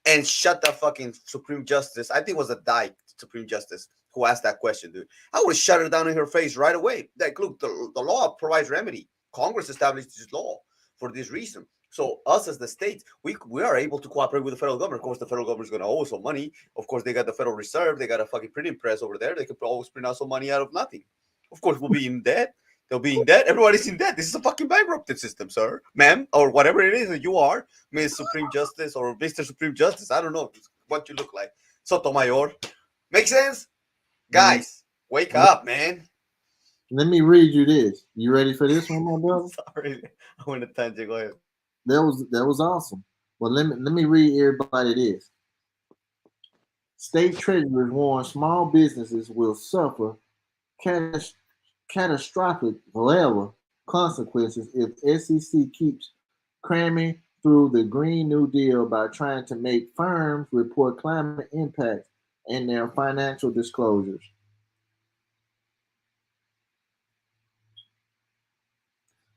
and shut that fucking Supreme Justice. I think it was a Dyke Supreme Justice who asked that question, dude. I would have shut her down in her face right away. Like, look, the law provides remedy. Congress established this law for this reason. So us as the states, we are able to cooperate with the federal government. Of course, the federal government is going to owe us some money. Of course, they got the Federal Reserve. They got a fucking printing press over there. They could always print out some money out of nothing. Of course, we'll be in debt. They'll be in debt. Everybody's in debt. This is a fucking bankrupted system, sir, ma'am, or whatever it is that you are, Miss Supreme Justice or Mr. Supreme Justice. I don't know what you look like. Sotomayor. Make sense? Guys, wake up, man. Let me read you this. You ready for this one, my brother? Sorry, I went a tangent. Go ahead. That was awesome. Well, let me read everybody this. State treasurers warn small businesses will suffer catastrophic consequences if SEC keeps cramming through the Green New Deal by trying to make firms report climate impacts in their financial disclosures.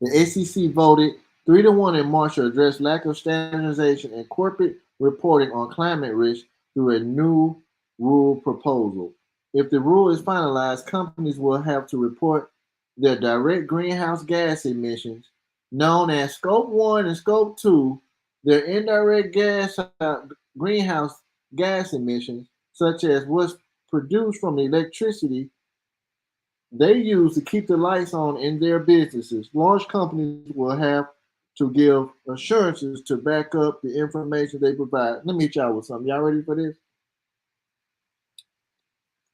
The SEC voted 3-1 in March to address lack of standardization and corporate reporting on climate risk through a new rule proposal. If the rule is finalized, companies will have to report their direct greenhouse gas emissions, known as Scope 1 and Scope 2, their indirect greenhouse gas emissions, such as what's produced from the electricity they use to keep the lights on in their businesses. Large companies will have to give assurances to back up the information they provide. Let me hit y'all with something. Y'all ready for this?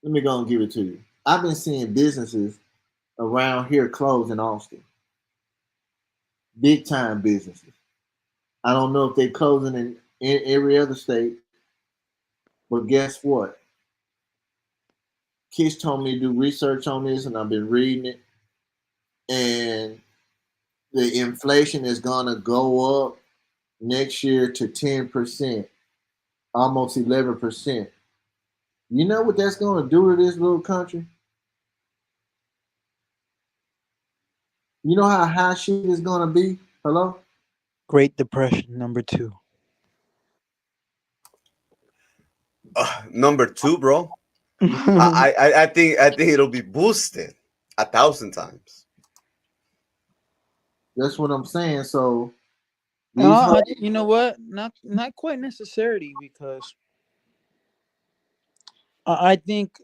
Let me go and give it to you. I've been seeing businesses around here close in Austin. Big time businesses. I don't know if they're closing in every other state, but guess what? Kids told me to do research on this, and I've been reading it. And the inflation is gonna go up next year to 10%, almost 11%. You know what that's gonna do to this little country? You know how high shit is gonna be? Hello? Great Depression #2. Number 2, bro. I think it'll be boosted 1,000 times. That's what I'm saying. So you know what? Not quite necessarily, because I think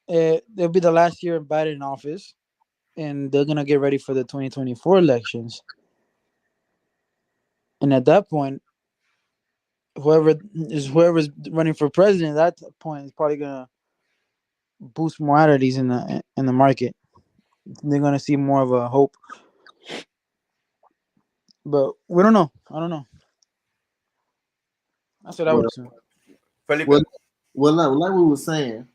it'll be the last year of Biden in office, and they're gonna get ready for the 2024 elections. And at that point, whoever's running for president at that point is probably gonna boost moralities in the market. They're gonna see more of a hope. But we don't know. I don't know. That's what I would assume. Well, like we were saying,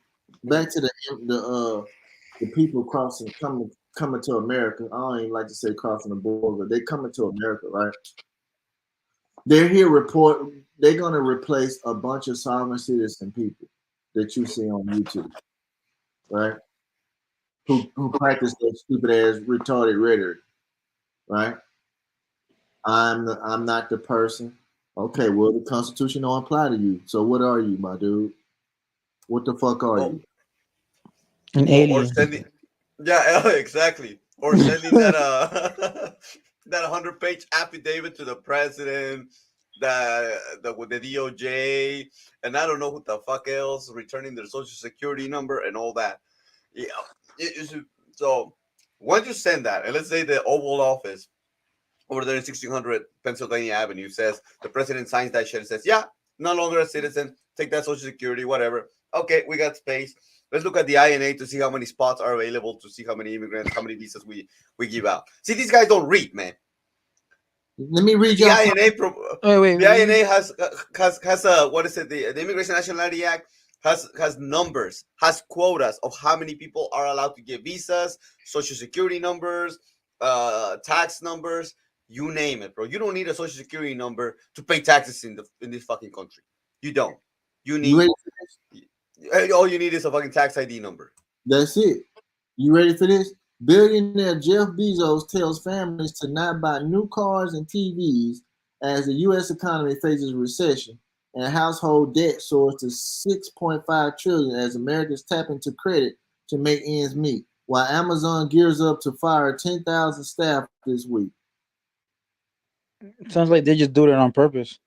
back to the people coming to America. I don't even like to say crossing the border, but they coming to America, right? They're here they're gonna replace a bunch of sovereign citizen people that you see on YouTube, right? Who practice that stupid ass retarded rhetoric, right? I'm not the person. Okay, well, the Constitution don't apply to you. So what are you, my dude? What the fuck are you? An alien. Or sending, yeah, exactly. Or sending that that 100-page affidavit to the president, with the DOJ, and I don't know who the fuck else, returning their social security number and all that. Yeah. So once you send that, and let's say the Oval Office over there in 1600 Pennsylvania Avenue says, the president signs that shit and says, yeah, no longer a citizen, take that social security, whatever. Okay, we got space. Let's look at the INA to see how many spots are available, to see how many immigrants, how many visas we give out. See, these guys don't read, man. Let me read the you. The INA has what is it? The Immigration Nationality Act has numbers, has quotas of how many people are allowed to get visas, social security numbers, tax numbers, you name it, bro. You don't need a social security number to pay taxes in this fucking country. You don't. You need all you need is a fucking tax ID number. That's it. You ready for this? Billionaire Jeff Bezos tells families to not buy new cars and TVs as the U.S. economy faces recession. and household debt soars to 6.5 trillion as Americans tap into credit to make ends meet, while Amazon gears up to fire 10,000 staff this week. Sounds like they just do it on purpose.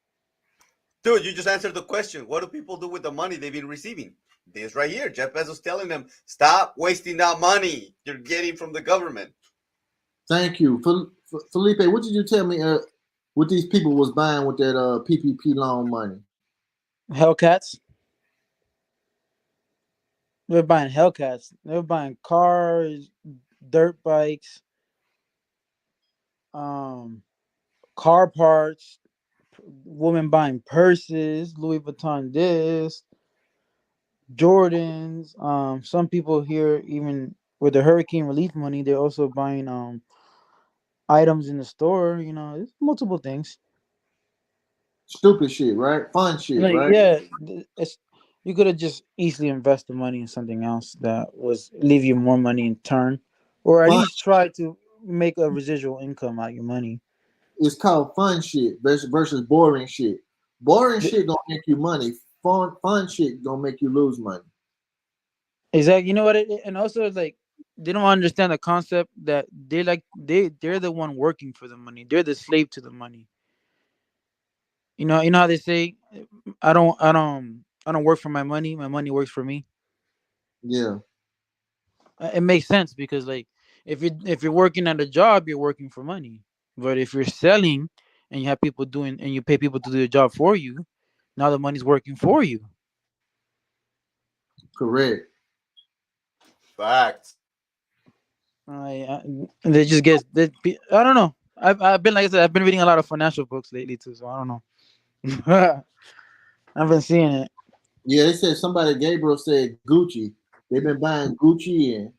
Dude, you just answered the question. What do people do with the money they've been receiving? This right here. Jeff Bezos telling them, stop wasting that money you're getting from the government. Thank you. Felipe, what did you tell me what these people was buying with that PPP loan money? Hellcats. They're buying Hellcats. They're buying cars, dirt bikes, car parts, women buying purses, Louis Vuitton this, Jordans. Some people here, even with the hurricane relief money, they're also buying items in the store. You know, it's multiple things. Stupid shit, right? Fun shit, Like, right? yeah, it's you could have just easily invest the money in something else that was leave you more money in turn, or at Fun. least try to make a residual income out of your money. It's called fun shit versus boring shit. Boring shit gonna make you money. Fun shit gonna make you lose money. Exactly. You know what? And also, like, they don't understand the concept that they're the one working for the money. They're the slave to the money. You know how they say, I don't work for my money. My money works for me. Yeah, It makes sense because, like, if you're working at a job, you're working for money. But if you're selling and you have people doing and you pay people to do the job for you, now the money's working for you. correct. Facts. They just get I don't know. I've been like I said, I've been reading a lot of financial books lately too, so I don't know. I've been seeing it. Yeah, they said somebody Gabriel said Gucci. They've been buying Gucci and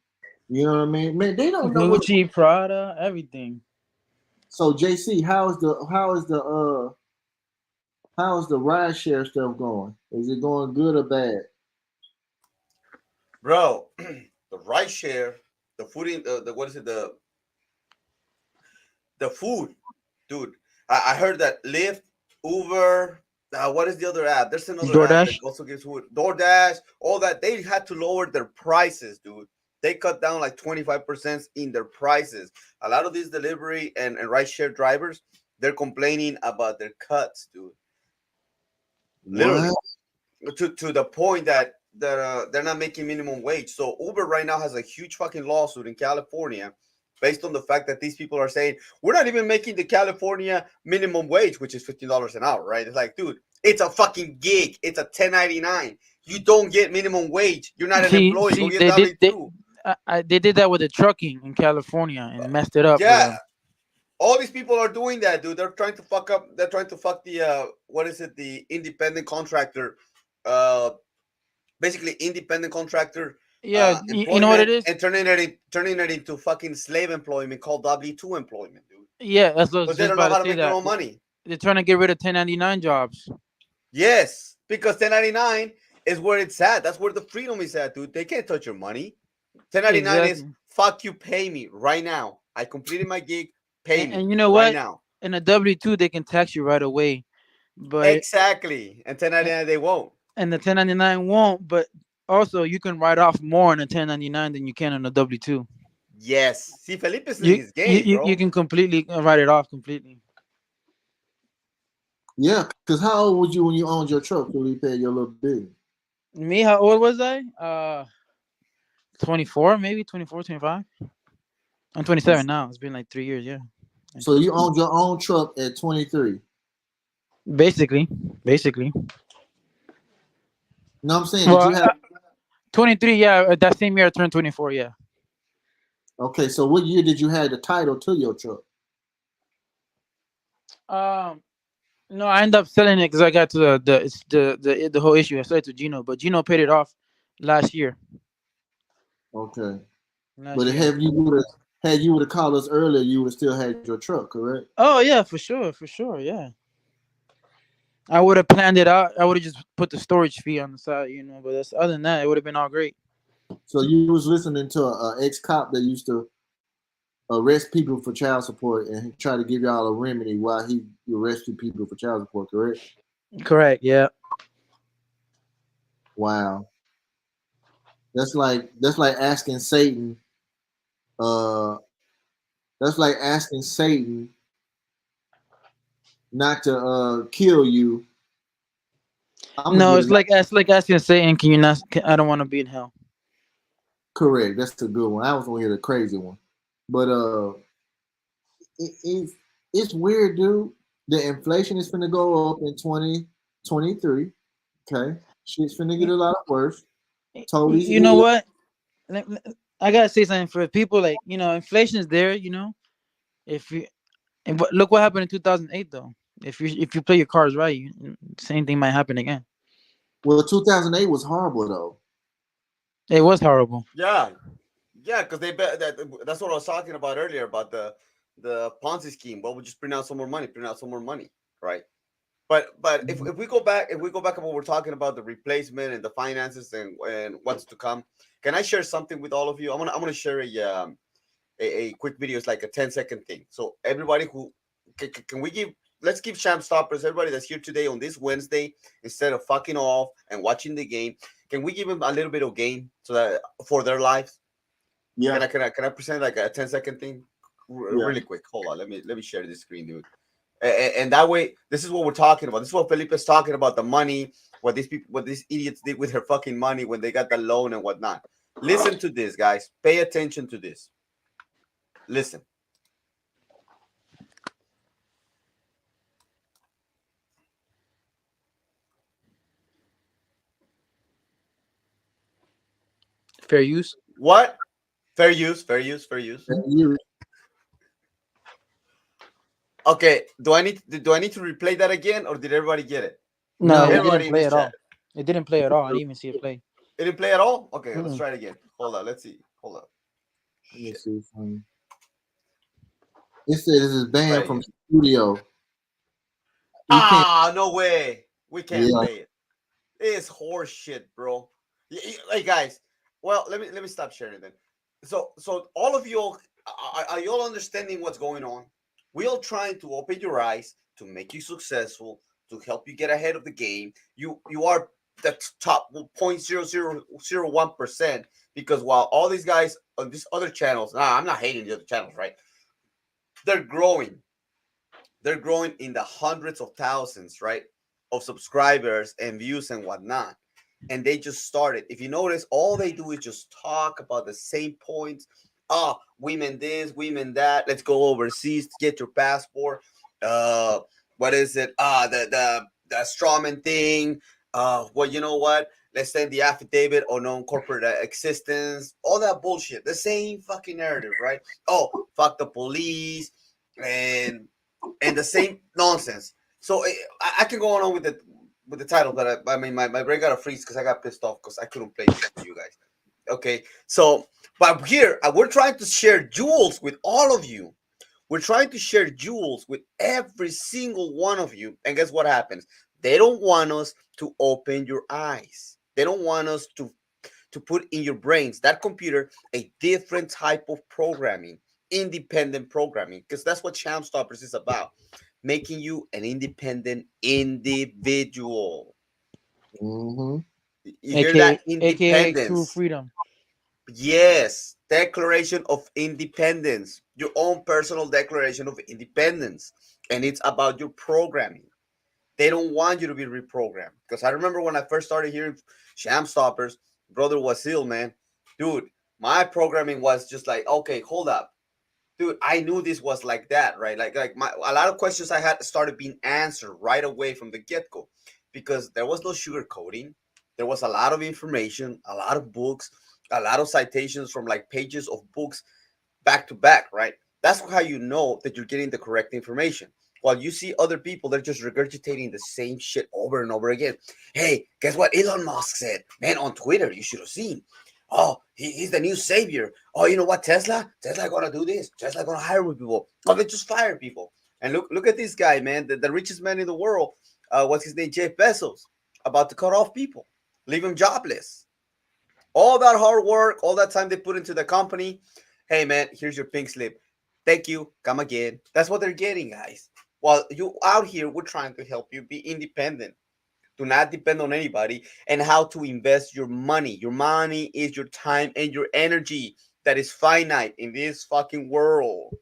you know what I mean? Man, they don't know what. Gucci, Prada, everything. So JC, how is the ride share stuff going? Is it going good or bad? Bro, the ride share, the food in the what is it, the food, dude. I heard that Lyft, Uber, what is the other app? There's another app that DoorDash. also gives food. DoorDash, all that. They had to lower their prices, dude. They cut down like 25% in their prices. A lot of these delivery and rideshare drivers, they're complaining about their cuts, dude. Literally, to the point that they're not making minimum wage. So Uber right now has a huge fucking lawsuit in California based on the fact that these people are saying we're not even making the California minimum wage, which is $15 an hour, right? It's like, dude, it's a fucking gig. It's a 1099. You don't get minimum wage. You're not an employee. Go See, get W-2. they did that with the trucking in California and messed it up for Yeah, them. all these people are doing that, dude. They're trying to fuck up. They're trying to fuck the what is it? The independent contractor. Basically independent contractor Yeah, you know what it employment is? and turning it into fucking slave employment called W-2 employment, dude. Yeah, that's what I was But they just don't know about to how to say. make their That own money. they're trying to get rid of 1099 jobs. Yes, because 1099 is where it's at. That's where the freedom is at, dude. They can't touch your money. 1099 is Exactly. fuck you, pay me right now. I completed my gig, pay me And you know right what? now. In a W-2, they can tax you right away, but Exactly. And 1099 they won't. and the 1099 won't. But also, you can write off more in a 1099 than you can on a W-2. Yes. See, Felipe's in his game, You bro. can completely write it off completely. Yeah, because how old was you when you owned your truck, Felipe, your little business? Me, how old was I? 24, maybe 24, 25. I'm 27 now. It's been like 3 years. Yeah. So you owned your own truck at 23. Basically. No, I'm saying, did Well, you have 23. Yeah, that same year I turned 24. Yeah. okay? So what year did you have the title to your truck? No, I ended up selling it because I got to the whole issue. I sold it to Gino, but Gino paid it off last year. Okay, Last but year. have you would have called us earlier, you would have still had your truck, correct? Oh yeah, for sure. Yeah. I would have planned it out. I would have just put the storage fee on the side, But other than that, it would have been all great. So you was listening to an ex-cop that used to arrest people for child support and try to give y'all a remedy while he arrested people for child support, correct? Correct. Yeah. Wow. That's like asking Satan. Uh, that's like asking Satan not to kill you. I'm gonna No, get it. it's like asking Satan, "Can you not? I don't want to be in hell." Correct. That's a good one. I was gonna get a crazy one, but it's weird, dude. The inflation is gonna go up in 2023. Okay, shit's finna get a lot worse. Told these You know idiots. what? I gotta say something for people. Like, inflation is there. If you look what happened in 2008, though. If you play your cards right, same thing might happen again. Well, 2008 was horrible though. It was horrible. Yeah, yeah, because they bet that that's what I was talking about earlier about the Ponzi scheme. Well, we just print out some more money, print out some more money, right? But if we go back to what we're talking about, the replacement and the finances and what's to come, can I share something with all of you? I'm gonna share a quick video. It's like a 10-second thing. So everybody who can we give let's give Sham Stoppers, everybody that's here today on this Wednesday, instead of fucking off and watching the game, can we give them a little bit of game so that for their lives? Yeah, Can I present like a 10-second thing yeah. really quick? Hold on, let me share this screen, dude. And that way, this is what we're talking about. This is what Felipe's talking about, the money, what these idiots did with their fucking money when they got the loan and whatnot. Listen to this, guys. Pay attention to this. Listen. Fair use. What? Fair use, fair use, fair use. You- Okay, do I need to replay that again, or did everybody get it? No, No, it didn't Everybody in play this at chat. all. It didn't play at all. I didn't even see it play. It didn't play at all? Okay, let's Mm-mm. try it again. Hold on, let's see. Hold on. let me Shit. see something. It said this is Let's try banned it from again. studio. You can't. Ah, no way. We can't Yeah. play it. It's horse shit, bro. Hey guys, well, let me stop sharing then. So all of you all are you all understanding what's going on? We all trying to open your eyes to make you successful, to help you get ahead of the game. You are the top 0.0001%, because while all these guys on these other channels, I'm not hating the other channels, right? They're growing. They're growing in the hundreds of thousands, right, of subscribers and views and whatnot. And they just started. If you notice, all they do is just talk about the same points. Oh, women this, women that. Let's go overseas to get your passport. What is it? The strawman thing. Well, you know what? Let's send the affidavit or non-corporate existence. All that bullshit. The same fucking narrative, right? Oh, fuck the police and the same nonsense. So I can go on with the title, but I mean my brain got a freeze because I got pissed off because I couldn't play this to you guys. Okay, so but here we're trying to share jewels with all of you. We're trying to share jewels with every single one of you, and guess what happens? They don't want us to open your eyes. They don't want us to put in your brains, that computer, a different type of programming, independent programming, because that's what Sham Stoppers is about, making you an independent individual. Mm-hmm. You hear that? AKA true Independence. freedom. Yes, Declaration of Independence, your own personal Declaration of Independence, and it's about your programming. They don't want you to be reprogrammed. Because I remember when I first started hearing Sham Stoppers, brother Wasil, man, dude, my programming was just like, okay, hold up, dude. I knew this was like that, right? Like a lot of questions I had started being answered right away from the get go, because there was no sugarcoating. There was a lot of information, a lot of books, a lot of citations from like pages of books back to back, right? That's how you know that you're getting the correct information. While you see other people, they're just regurgitating the same shit over and over again. Hey, guess what Elon Musk said? Man, on Twitter, you should have seen. Oh, he's the new savior. Oh, you know what, Tesla gonna do this. Tesla gonna hire people. Oh, they just fire people. And look at this guy, man, the richest man in the world. What's his name? Jeff Bezos, about to cut off people, leave him jobless. All that hard work, all that time they put into the company. Hey, man, here's your pink slip. Thank you. Come again. That's what they're getting, guys. While you out here, we're trying to help you be independent. Do not depend on anybody, and how to invest your money. Your money is your time and your energy that is finite in this fucking world.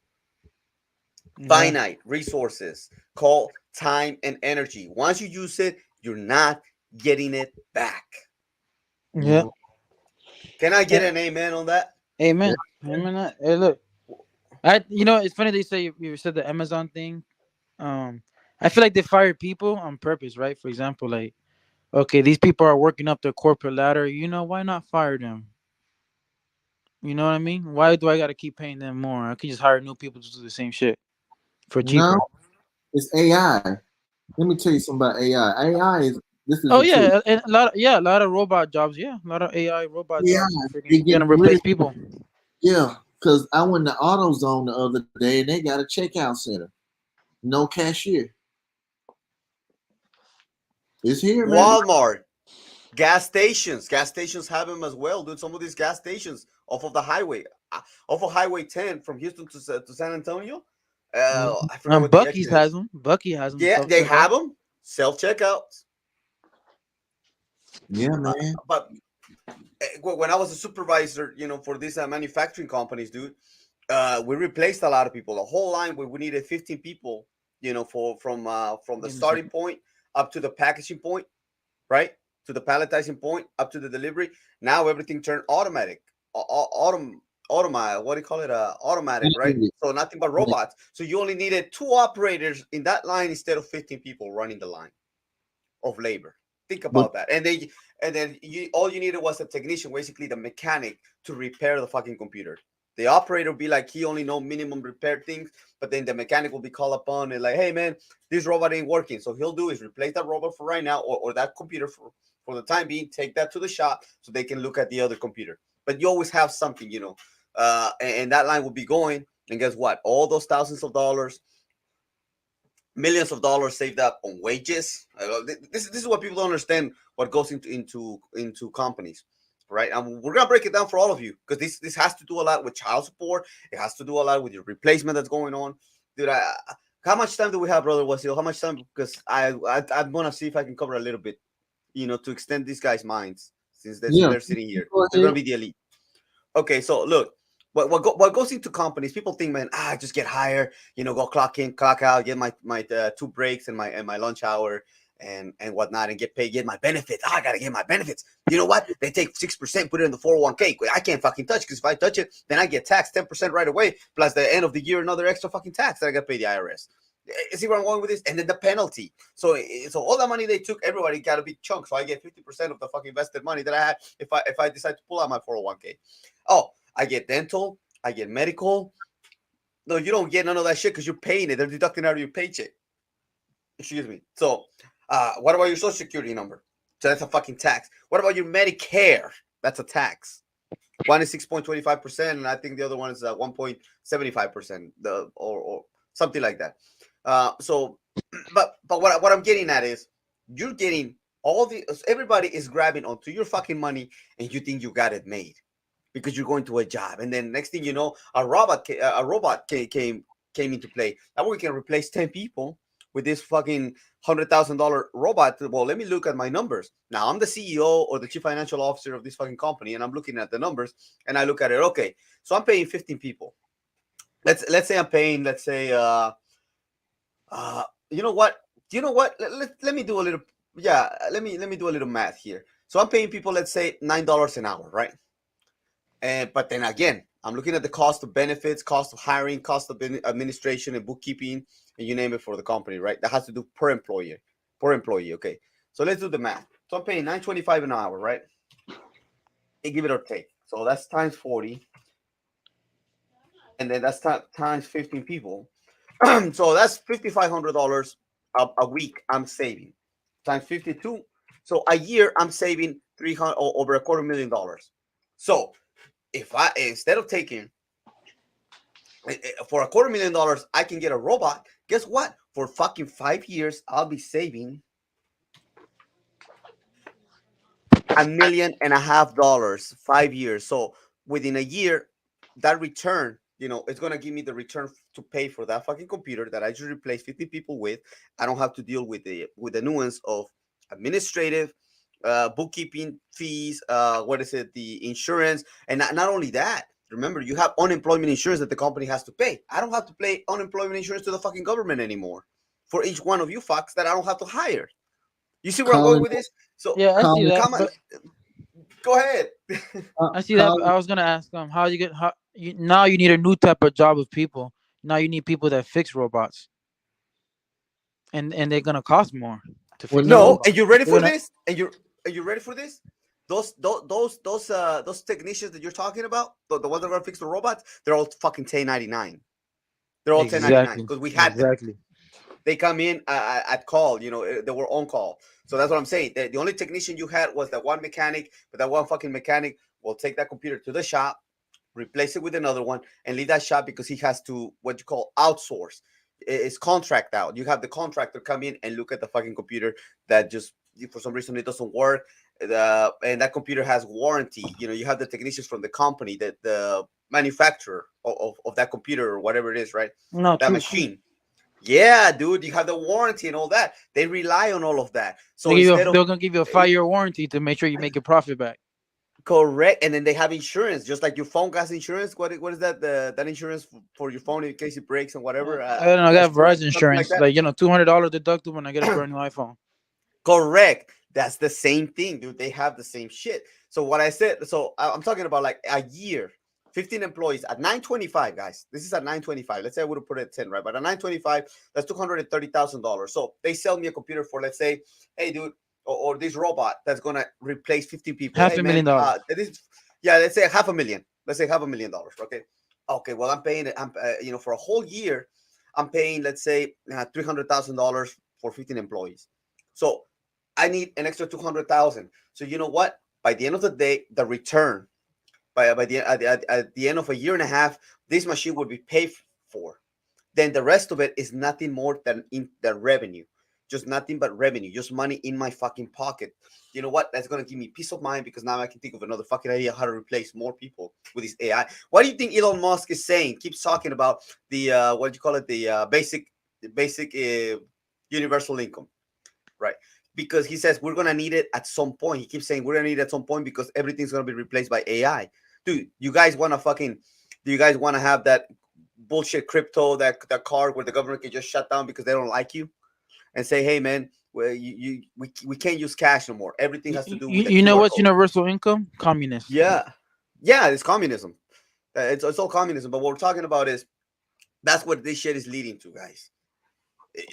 Finite resources called time and energy. Once you use it, you're not getting it back. Yeah. Can I get an amen on that? Amen. Amen. Hey, look. It's funny they say you said the Amazon thing. I feel like they fired people on purpose, right? For example, like, okay, these people are working up their corporate ladder. Why not fire them? You know what I mean? Why do I got to keep paying them more? I could just hire new people to do the same shit for cheaper. No, it's AI. Let me tell you something about AI. AI is this is Oh the truth. yeah, and a lot of robot jobs. Yeah, a lot of AI robot AI, jobs are they freaking getting gonna rid replace of people. yeah. Because I went to AutoZone the other day and they got a checkout center, no cashier. It's here, man. Walmart, gas stations have them as well, dude. Some of these gas stations off of the highway, off of Highway 10 from Houston to San Antonio. I forgot what the Bucky's exit has is. them. Bucky has them. Yeah, Self they checkout. have them self checkouts. Yeah, man. But when I was a supervisor, for these manufacturing companies, dude, we replaced a lot of people. The whole line where we needed 15 people, from the Give me a starting second. point up to the packaging point, right? To the palletizing point, up to the delivery. Now everything turned automatic. Automatic, what do you call it? Automatic, right? So nothing but robots. So you only needed 2 operators in that line instead of 15 people running the line of labor. Think But about that. And then all you needed was a technician, basically the mechanic, to repair the fucking computer. The operator will be like, he only know minimum repair things, but then the mechanic will be called upon and like, hey man, this robot ain't working. So he'll do is replace that robot for right now, or that computer for the time being, take that to the shop so they can look at the other computer. But you always have something, and that line will be going. And guess what? All those thousands of dollars, millions of dollars saved up on wages. This is what people don't understand. What goes into companies, right? And we're gonna break it down for all of you because this has to do a lot with child support. It has to do a lot with your replacement that's going on, dude. How much time do we have, brother Wasil? How much time? Because I'm gonna see if I can cover a little bit, to extend these guys' minds since yeah, they're sitting here. go They're ahead. gonna be the elite. Okay, so look, what goes into companies? People think, man, just get hired, go clock in, clock out, get my 2 breaks and my lunch hour and whatnot, and get paid, get my benefits. I gotta get my benefits. You know what? They take 6%, put it in the 401k. I can't fucking touch because if I touch it, then I get taxed 10% right away, plus the end of the year another extra fucking tax that I got to pay the IRS. See where I'm going with this? And then the penalty. So all the money they took, everybody got a big chunk. So I get 50% of the fucking invested money that I had if I decide to pull out my 401k. Oh, I get dental, I get medical. No, you don't get none of that shit because you're paying it. They're deducting out of your paycheck. Excuse me. So, what about your social security number? So that's a fucking tax. What about your Medicare? That's a tax. One is 6.25%, and I think the other one is 1.75%, or something like that. So, but what I'm getting at is you're getting everybody is grabbing onto your fucking money, and you think you got it made because you're going to a job, and then next thing you know, a robot came into play. Now we can replace 10 people with this fucking $100,000 robot. Well, let me look at my numbers. Now I'm the CEO or the chief financial officer of this fucking company, and I'm looking at the numbers, and I look at it. Okay, so I'm paying 15 people. Let's say I'm paying. Let's say you know what? Let me do a little. Yeah, let me do a little math here. So I'm paying people. Let's say $9 an hour, right? But then again, I'm looking at the cost of benefits, cost of hiring, cost of administration and bookkeeping, and you name it for the company, right? That has to do per employee. Per employee, okay. So let's do the math. So I'm paying $9.25 an hour, right? And give it or take. So that's times 40, and then that's times 15 people. So that's $5,500 a week I'm saving. Times 52. So a year I'm saving 300 over $250,000. So if I instead of taking for $250,000, I can get a robot. Guess what? For fucking 5 years, I'll be saving $1.5 million. 5 years. So within a year, that return, it's gonna give me the return to pay for that fucking computer that I just replaced 50 people with. I don't have to deal with the nuance of administrative, bookkeeping fees, the insurance, and not only that. Remember, you have unemployment insurance that the company has to pay. I don't have to pay unemployment insurance to the fucking government anymore for each one of you fucks that I don't have to hire. You see where I'm going with this? So Yeah, I see that. come on, But go ahead. I see that. But I was gonna ask how you get now you need a new type of job of people. Now you need people that fix robots, and they're gonna cost more to Well, fix. no. No, and you ready They're for gonna- this? And you ready for this? Those technicians that you're talking about, the ones that are gonna fix the robots, they're all fucking 1099. They're all 1099 Exactly. because we had them. Exactly. They come in at call, they were on call. So that's what I'm saying. The only technician you had was that one mechanic, but that one fucking mechanic will take that computer to the shop, replace it with another one, and leave that shop because he has to what you call outsource. It's contract out. You have the contractor come in and look at the fucking computer that just for some reason it doesn't work. And that computer has warranty. You have the technicians from the company, that the manufacturer of that computer or whatever it is, right? No, That true. machine. Yeah, dude, you have the warranty and all that. They rely on all of that. So They're gonna give you a 5-year warranty to make sure you make your profit back. correct, and then they have insurance, just like your phone has insurance. What is that? That insurance for your phone in case it breaks and whatever. I don't know. I got Verizon insurance, that. like $200 deductible when I get a brand new iPhone. Correct. That's the same thing, dude. They have the same shit. So what I said. So I'm talking about like a year. 15 employees at 925, guys. This is at 925. Let's say I would have put it at 10, right? But at 925, that's $230,000. So they sell me a computer for, let's say, hey, dude, or this robot that's gonna replace 50 people. Half hey, a million dollars. Let's say $500,000. Let's say $500,000. Okay. Well, I'm paying it. For a whole year, I'm paying, let's say, $300,000 for 15 employees. So I need an extra 200,000. So you know what? By the end of the day, the return. At the end of a year and a half, this machine would be paid for. Then the rest of it is nothing more than in the revenue, just nothing but revenue, just money in my fucking pocket. You know what? That's gonna give me peace of mind because now I can think of another fucking idea how to replace more people with this AI. What do you think Elon Musk is saying? Keeps talking about the the basic universal income, right? Because he says we're gonna need it at some point. He keeps saying we're gonna need it at some point because everything's gonna be replaced by AI. Dude, do you guys want to have that bullshit crypto, that card where the government can just shut down because they don't like you and say, hey man, well, we can't use cash no more. Everything has to do with You know what's code. universal income? Communist. Yeah, it's communism. It's all communism. But what we're talking about is that's what this shit is leading to, guys.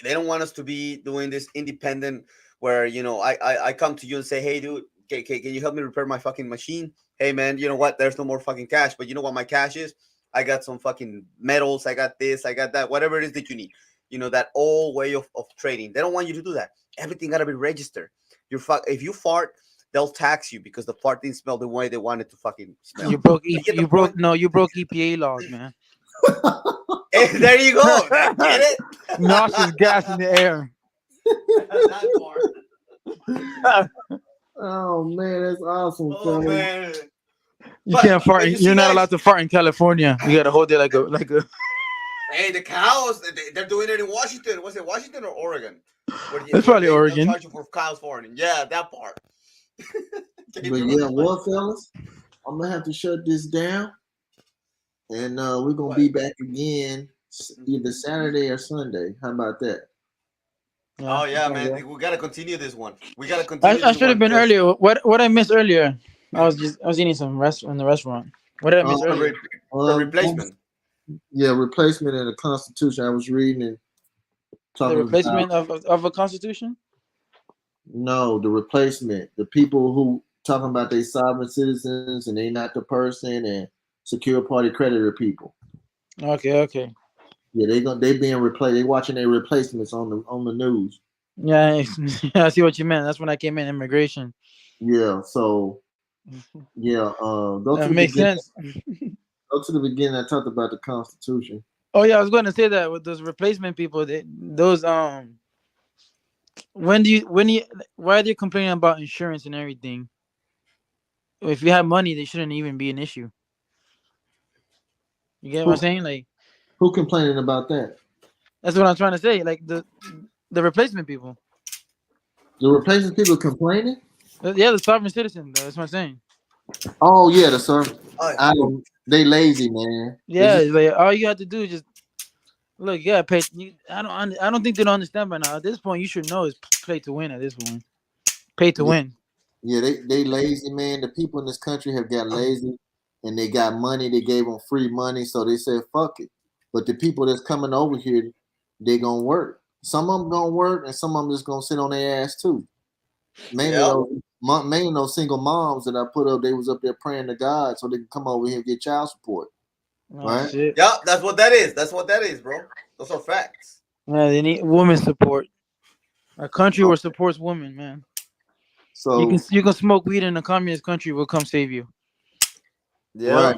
They don't want us to be doing this independent where I come to you and say, hey dude, can you help me repair my fucking machine? Hey man, you know what? There's no more fucking cash, but you know what my cash is? I got some fucking metals, I got this, I got that, whatever it is that you need. That old way of trading. They don't want you to do that. Everything gotta be registered. If you fart, they'll tax you because the fart didn't smell the way they wanted to fucking smell. You broke EPA laws, man. Hey, there you go. Get it? Nauseous gas in the air. That part. Oh man, that's awesome. Oh man. You can't fart. You're not guys, allowed to fart in California. You gotta hold it like a. Hey, the cows, they're doing it in Washington. Was it Washington or Oregon? It's probably Oregon. They'll charge you for cows farting. Yeah, that part. But yeah, well, fellas, I'm gonna have to shut this down, and we're gonna be back again either Saturday or Sunday. How about that? Oh yeah, man, we gotta continue this one. We gotta continue. I should have been earlier. What I missed earlier? I was eating some in the restaurant. What did I miss earlier? The replacement. Yeah, replacement in the Constitution. I was reading and talking The replacement about, of a constitution? No, the replacement. The people who talking about they sovereign citizens and they not the person and secure party creditor people. Okay. Yeah, they being replaced. They watching their replacements on the news. Yeah, I see what you meant. That's when I came in immigration. Yeah, so yeah, That makes sense. Go to the beginning. I talked about the Constitution. Oh yeah, I was going to say that with those replacement people, why are they complaining about insurance and everything? If you have money, they shouldn't even be an issue. You get what I'm saying? Like, who complaining about that? That's what I'm trying to say. Like the replacement people. The replacement people complaining? Yeah, the sovereign citizen. That's what I'm saying. Oh yeah, the sir. Ay, They lazy, man. They Yeah, just, it's like all you have to do is just look. Yeah, pay. I don't think they don't understand by now. At this point, you should know is play to win. At this point, pay to yeah, win. yeah, they lazy, man. The people in this country have got lazy, and they got money. They gave them free money, so they said fuck it. But the people that's coming over here, they gonna work. Some of them gonna work, and some of them just gonna sit on their ass too. Mainly yeah, those single moms that I put up. They was up there praying to God so they can come over here and get child support, Oh right? shit. yeah. That's what that is. That's what that is, bro. Those are facts. Man, they need women support. A country where supports women, man. So You can smoke weed in a communist country. Will come save you. Yeah. right,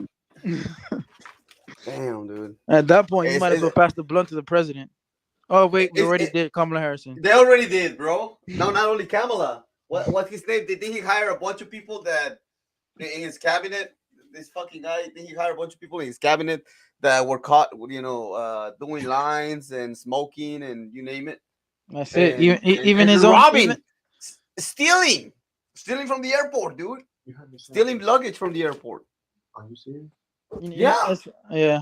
Damn, dude. At that point, you It's, might as it's, well pass the blunt to the president. Oh wait, we it's, already it, did Kamala Harrison. they already did, bro. No, not only Kamala. What's his name? Did he hire a bunch of people that in his cabinet? This fucking guy. Did he hire a bunch of people in his cabinet that were caught, doing lines and smoking and you name it, That's it. and His own robbing, stealing from the airport, dude. you heard me say Stealing that. luggage from the airport. Are you serious? Yeah. Yeah.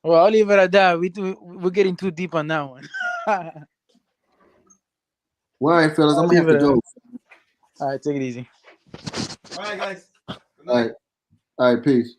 Well, I'll leave it at that. We're getting too deep on that one. Well, all right, fellas, I'm I'll gonna have leave to it go. All right, take it easy. All right, guys. Good All night. right, all right, peace.